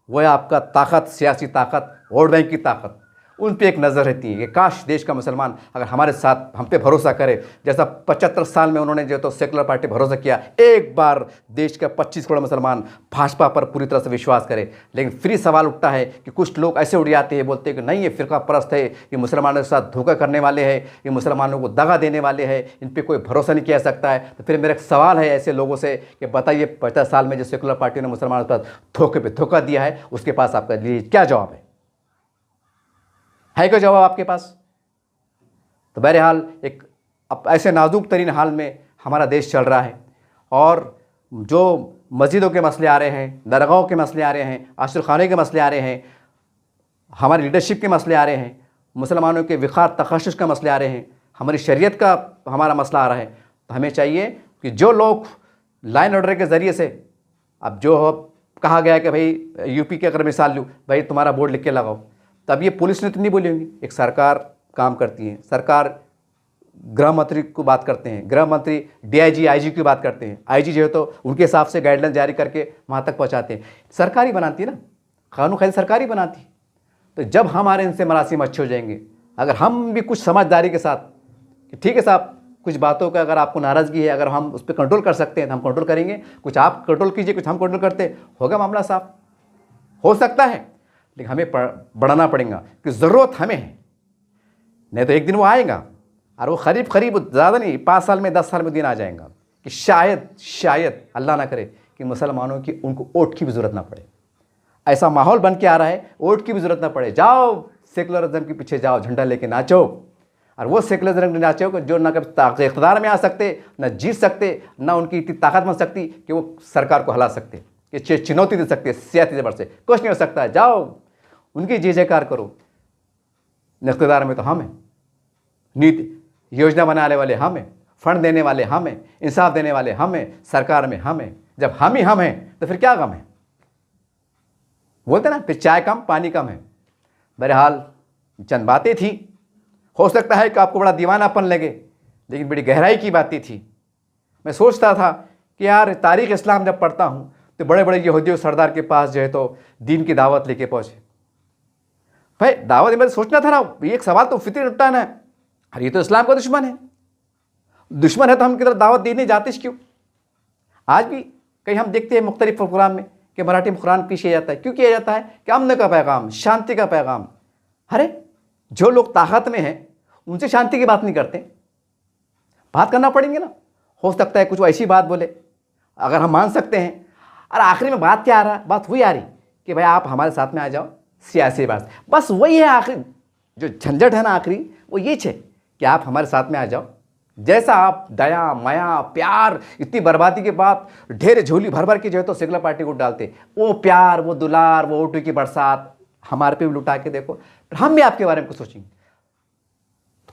Speaker 1: वो है आपका ताकत, सियासी ताकत, वोट बैंक की ताकत। उन पे एक नज़र रहती है कि काश देश का मुसलमान अगर हमारे साथ हम पे भरोसा करे, जैसा 75 साल में उन्होंने जो तो सेकुलर पार्टी भरोसा किया, एक बार देश का 25 करोड़ मुसलमान भाजपा पर पूरी तरह से विश्वास करे। लेकिन फिर सवाल उठता है कि कुछ लोग ऐसे उड़ जाते हैं, बोलते हैं कि नहीं ये फ़िरका परस्त है, ये मुसलमानों के साथ धोखा करने वाले हैं, ये मुसलमानों को दगा देने वाले हैं, इन पर कोई भरोसा नहीं किया जा सकता है। तो फिर मेरा एक सवाल है ऐसे लोगों से कि बताइए 50 साल में जो सेकुलर पार्टी ने मुसलमानों के साथ धोखे पे धोखा दिया है, उसके पास आपका लिए क्या जवाब है कोई जवाब आपके पास? तो बहरहाल एक अब ऐसे नाजुक तरीन हाल में हमारा देश चल रहा है, और जो मस्जिदों के मसले आ रहे हैं, दरगाहों के मसले आ रहे हैं, आश्रय खाने के मसले आ रहे हैं, हमारी लीडरशिप के मसले आ रहे हैं, मुसलमानों के विखार तखशुश का मसले आ रहे हैं, हमारी शरीयत का हमारा मसला आ रहा है, तो हमें चाहिए कि जो लोग लाइन ऑर्डर के ज़रिए से, अब जो कहा गया है कि भाई यूपी की अगर मिसाल लूँ, भाई तुम्हारा बोर्ड लिख के लगाओ, तब ये पुलिस ने तो नहीं बोली होंगी, एक सरकार काम करती है, सरकार गृह मंत्री को बात करते हैं, गृह मंत्री डीआईजी आईजी की बात करते हैं, आईजी जो है तो उनके हिसाब से गाइडलाइन जारी करके वहाँ तक पहुँचाते हैं। सरकार ही बनाती है ना, कानून खाली सरकार ही बनाती है। तो जब हमारे इनसे मरासिम अच्छे हो जाएंगे, अगर हम भी कुछ समझदारी के साथ कि ठीक है साहब, कुछ बातों का अगर आपको नाराज़गी है, अगर हम उस पर कंट्रोल कर सकते हैं तो हम कंट्रोल करेंगे, कुछ आप कंट्रोल कीजिए, कुछ हम कंट्रोल करते, होगा मामला साफ। हो सकता है, लेकिन हमें बढ़ाना पड़ेगा कि ज़रूरत हमें है, नहीं तो एक दिन वो आएगा, और वो करीब ज़्यादा नहीं 5 साल में 10 साल में दिन आ जाएगा कि शायद अल्लाह ना करे कि मुसलमानों की उनको वोट की भी ज़रूरत ना पड़े। ऐसा माहौल बन के आ रहा है, वोट की भी ज़रूरत ना पड़े, जाओ सेकुलरिज्म के पीछे जाओ, झंडा लेके नाचो, और वो सेकुलरिज्म में नाचो जो ना कभी इक़्तिदार में आ सकते, ना जीत सकते, ना उनकी इतनी ताकत बन सकती कि वो सरकार को हिला सकते, कि चुनौती दे सकते सियासी ज़बर से, कुछ नहीं हो सकता है। जाओ उनकी जय जयकार करो, इक़्तिदार में तो हम हैं, नीति योजना बनाने वाले हम हैं, फंड देने वाले हम हैं, इंसाफ देने वाले हम हैं, सरकार में हम हैं। जब हम ही हम हैं तो फिर क्या गम है? बोलते ना, फिर चाय कम पानी कम है। बहरहाल चंद बातें थी, हो सकता है कि आपको बड़ा दीवानापन लगे, लेकिन बड़ी गहराई की बातें थी। मैं सोचता था कि यार तारीख़ इस्लाम जब पढ़ता हूँ तो बड़े बड़े यहूदी सरदार के पास जो है तो दीन की दावत लेके पहुँचे। भाई दावत में सोचना था ना, ये एक सवाल तो फितरी उठाना है, अरे ये तो इस्लाम का दुश्मन है, दुश्मन है तो हम किधर दावत देने जाते क्यों? आज भी कहीं हम देखते हैं मुख्तलिफ प्रोग्राम में कि मराठी में कुरान पेश किया जाता है। क्यों किया जाता है? कि अमन का पैगाम, शांति का पैगाम। अरे जो लोग ताकत में हैं उनसे शांति की बात नहीं करते, बात करना पड़ेंगे ना। हो सकता है कुछ ऐसी बात बोले, अगर हम मान सकते हैं। और आखिरी में बात क्या आ रहा है? बात वही आ रही कि भाई आप हमारे साथ में आ जाओ, सियासी बात, बस वही है। आखिरी जो झंझट है ना, आखिरी वो ये है कि आप हमारे साथ में आ जाओ। जैसा आप दया माया प्यार, इतनी बर्बादी के बाद ढेर झोली भर भर के जो है तो सेकुलर पार्टी को डालते, वो प्यार, वो दुलार, वो वोटों की बरसात हमारे पे भी लुटा के देखो, हम भी आपके बारे में कुछ सोचेंगे।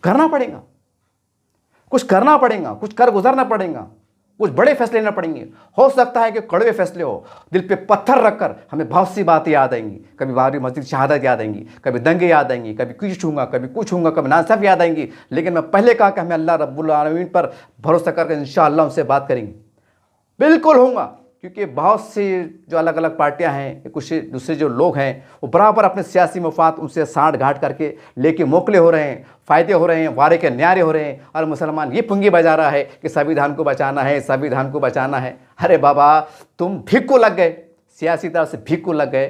Speaker 1: करना पड़ेगा, कुछ करना पड़ेगा, कुछ कर गुजरना पड़ेगा, कुछ बड़े फैसले लेना पड़ेंगे। हो सकता है कि कड़वे फैसले हो, दिल पे पत्थर रखकर हमें बहुत सी बातें याद आएंगी। कभी बाबरी मस्जिद शहादत याद आएंगी, कभी दंगे याद आएंगी, कभी कुछ होगा, कभी कुछ होगा, कभी नासाफ याद आएंगी। लेकिन मैं पहले कहा कि हमें अल्लाह रब्बुल आलमीन पर भरोसा करके इंशाअल्लाह उनसे बात करेंगे, बिल्कुल होगा। क्योंकि बहुत सी जो अलग अलग पार्टियां हैं, कुछ दूसरे जो लोग हैं, वो बराबर अपने सियासी मफाद उनसे साठ घाट करके लेके मोकले हो रहे हैं, फ़ायदे हो रहे हैं, वारे के न्यारे हो रहे हैं। और मुसलमान ये पुंगी बजा रहा है कि संविधान को बचाना है, संविधान को बचाना है। अरे बाबा, तुम भीख को लग गए, सियासी तरफ से भीख को लग गए।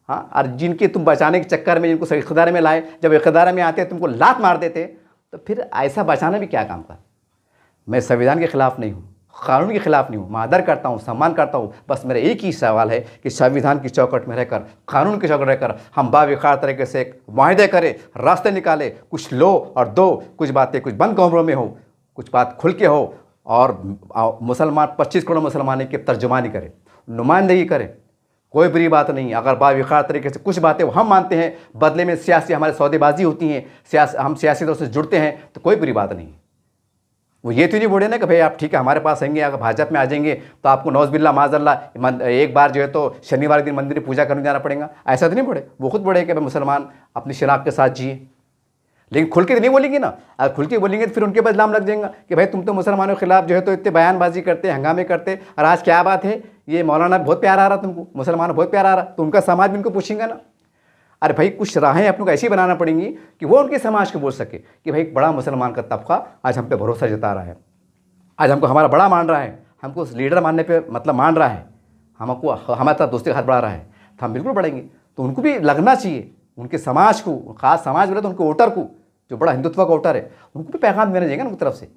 Speaker 1: हाँ, और जिनके तुम बचाने के चक्कर में जिनको इक़्तिदार में लाए, जब इक़्तिदार में आते तुमको लात मार देते, तो फिर ऐसा बचाना भी क्या काम का। मैं संविधान के ख़िलाफ़ नहीं हूँ, कानून के खिलाफ नहीं हूँ, मैं आदर करता हूँ, सम्मान करता हूँ। बस मेरा एक ही सवाल है कि संविधान की चौकट में रहकर, कानून की चौकट रहकर हम बावकार तरीके से एक वायदे करें, रास्ते निकाले, कुछ लो और दो, कुछ बातें कुछ बंद कमरों में हो, कुछ बात खुल के हो, और मुसलमान 25 करोड़ मुसलमानों की तर्जुमानी करें, नुमाइंदगी करें। कोई बुरी बात नहीं। अगर बावकार तरीके से कुछ बातें हम मानते हैं, बदले में सियासी हमारे सौदेबाजी होती हैं, हम सियासी तौर से जुड़ते हैं, तो कोई बुरी बात नहीं। वो ये तो नहीं बोले ना कि भाई आप ठीक है हमारे पास आएंगे, अगर भाजपा में आ जाएंगे तो आपको नौज़बिल्ला माज़अल्लाह एक बार जो है तो शनिवार के दिन मंदिर में पूजा करने जाना पड़ेगा, ऐसा तो नहीं बोले। वो खुद बोले कि भाई मुसलमान अपनी शराब के साथ जिए। लेकिन खुल के नहीं बोलेंगे ना। अगर खुल के बोलेंगे तो फिर उनके बदलाम लग जाएगा कि भाई तुम तो मुसलमानों के खिलाफ जो है तो इतने बयानबाजी करते, हंगामे करते, और आज क्या बात है, ये मौलाना बहुत प्यार आ रहा तुमको, मुसलमान बहुत प्यार आ रहा, तो उनका समाज भी उनको पूछेंगे ना। अरे भाई कुछ राहें अपने को ऐसी बनाना पड़ेंगी कि वो उनके समाज को बोल सके कि भाई बड़ा मुसलमान का तबका आज हम पे भरोसा जता रहा है, आज हमको हमारा बड़ा मान रहा है, हमको उस लीडर मानने पे मतलब मान रहा है, हमको हमारे साथ दोस्ती का हाथ बढ़ा रहा है, तो हम बिल्कुल बढ़ेंगे। तो उनको भी लगना चाहिए, उनके समाज को, खास समाज बोले तो उनके वोटर को, जो बड़ा हिंदुत्व का वोटर है, उनको भी पैगाम देना चाहिए ना उनकी तरफ से।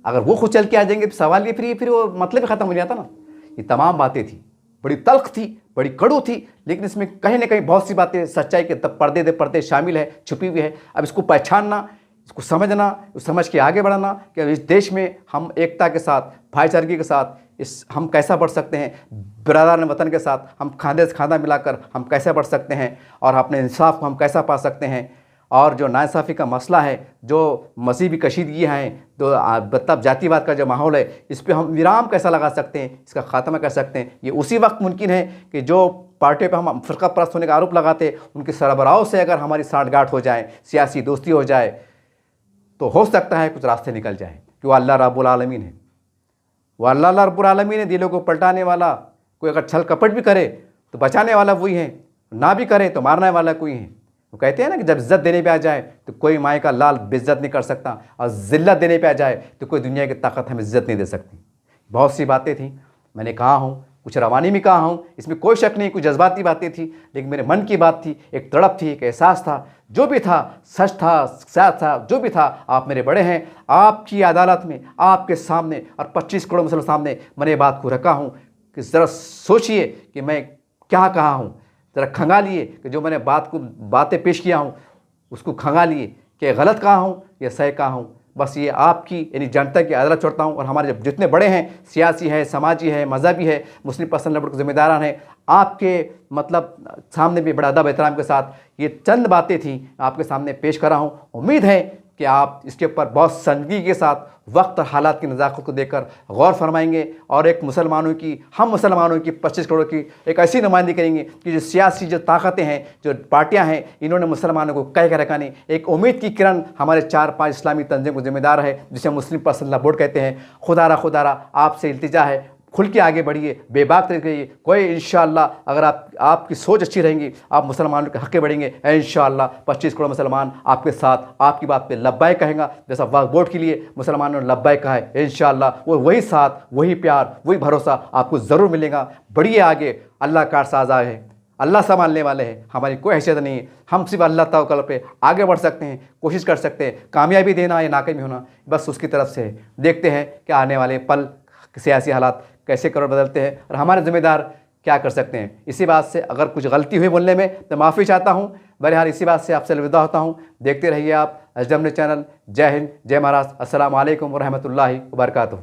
Speaker 1: अगर वो खुद चल के आ जाएंगे तो सवाल ये फिर वो मतलब ही ख़त्म हो जाता ना। ये तमाम बातें थी, बड़ी तल्ख थी, बड़ी कड़ू थी, लेकिन इसमें कहीं ना कहीं बहुत सी बातें सच्चाई के पर्दे दे पर्दे शामिल है, छुपी हुई है। अब इसको पहचानना, इसको समझना, समझ के आगे बढ़ना कि इस देश में हम एकता के साथ, भाईचारगी के साथ हम कैसा बढ़ सकते हैं, बिरादरान वतन के साथ हम खांधे से खांधा मिलाकर हम कैसे बढ़ सकते हैं, और अपने इंसाफ को हम कैसा पा सकते हैं, और जो नाइंसाफ़ी का मसला है, जो मज़हबी कशीदगियाँ हैं, तो मतलब जातिवाद का जो माहौल है, इस पर हम विराम कैसा लगा सकते हैं, इसका ख़ात्मा कर सकते हैं। ये उसी वक्त मुमकिन है कि जो पार्टियों पे हम फ़िरका परस्त होने का आरोप लगाते, उनके सरबराहों से अगर हमारी साठगांठ हो जाए, सियासी दोस्ती हो जाए, तो हो सकता है कुछ रास्ते निकल जाए। कि वो अल्लाह रब्बुल आलमीन है, वो अल्लाह रब्बुल आलमीन है। दिलों को पलटाने वाला, कोई अगर छल कपट भी करे तो बचाने वाला वही है, ना भी करे तो मारने वाला कोई है। वो कहते हैं ना कि जब इज़्ज़त देने पे आ जाए तो कोई माए का लाल बेइज्जत नहीं कर सकता, और ज़िल्लत देने पे आ जाए तो कोई दुनिया की ताकत हमें इज़्ज़त नहीं दे सकती। बहुत सी बातें थी, मैंने कहा हूँ, कुछ रवानी में कहा हूँ, इसमें कोई शक नहीं, कुछ जज्बाती बातें थी, लेकिन मेरे मन की बात थी, एक तड़प थी, एक एहसास था। जो भी था सच था, सच था, जो भी था। आप मेरे बड़े हैं, आपकी अदालत में, आपके सामने और 25 करोड़ मुसलमान सामने मैंने बात को रखा हूँ कि ज़रा सोचिए कि मैं क्या कहा हूँ, ज़रा खंगालिए कि जो मैंने बातें पेश किया हूँ उसको खंगालिए कि गलत कहा हूँ या सही कहा हूँ। बस ये आपकी यानी जनता की अदालत छोड़ता हूँ। और हमारे जितने बड़े हैं, सियासी है, समाजी है, मजहबी है, मुस्लिम पर्सनल नंबर के ज़िम्मेदारान हैं, आपके मतलब सामने भी बड़ा अदब एहतराम के साथ ये चंद बातें थी आपके सामने पेश कर रहा हूँ। उम्मीद है कि आप इसके ऊपर बहुत संजीदगी के साथ वक्त और हालात की नज़ाकत को देखकर गौर फरमाएंगे, और एक मुसलमानों की, हम मुसलमानों की 25 करोड़ की एक ऐसी नुमाइंदगी करेंगे कि जो सियासी जो ताकतें हैं, जो पार्टियां हैं, इन्होंने मुसलमानों को कह कर रखा नहीं। एक उम्मीद की किरण हमारे 4-5 इस्लामी तंजीम को जिम्मेदार है, जिसे मुस्लिम पर्सनल बोर्ड कहते हैं। खुदारा आपसे इल्तिजा है, खुल के आगे बढ़िए, बेबाक तरीके रहिए। कोई इंशाअल्लाह अगर आपकी सोच अच्छी रहेंगी, आप मुसलमानों के हक़ के बढ़ेंगे। इंशाअल्लाह 25 करोड़ मुसलमान आपके साथ, आपकी बात पे लब्बाइक कहेंगे, जैसा वक्फ बोर्ड के लिए मुसलमानों ने लब्बाइक कहा है। इंशाअल्लाह वो वही साथ, वही प्यार, वही भरोसा आपको ज़रूर मिलेगा। बढ़िए आगे, अल्लाह का साजा है, अल्लाह संभालने वाले हैं, हमारी कोई हैसियत नहीं है। हम सिर्फ अल्लाह तवक्कुल पे आगे बढ़ सकते हैं, कोशिश कर सकते हैं। कामयाबी देना या नाकामी होना बस उसकी तरफ से है। देखते हैं कि आने वाले पल सियासी हालात कैसे करोड़ बदलते हैं और हमारे ज़िम्मेदार क्या कर सकते हैं। इसी बात से अगर कुछ गलती हुई बोलने में तो माफ़ी चाहता हूँ। बहरहाल इसी बात से आपसे अलविदा होता हूँ। देखते रहिए आप अजदम चैनल। जय हिंद, जय महाराष्ट्र। अस्सलाम वालेकुम व रहमतुल्लाहि व बरकातुहू।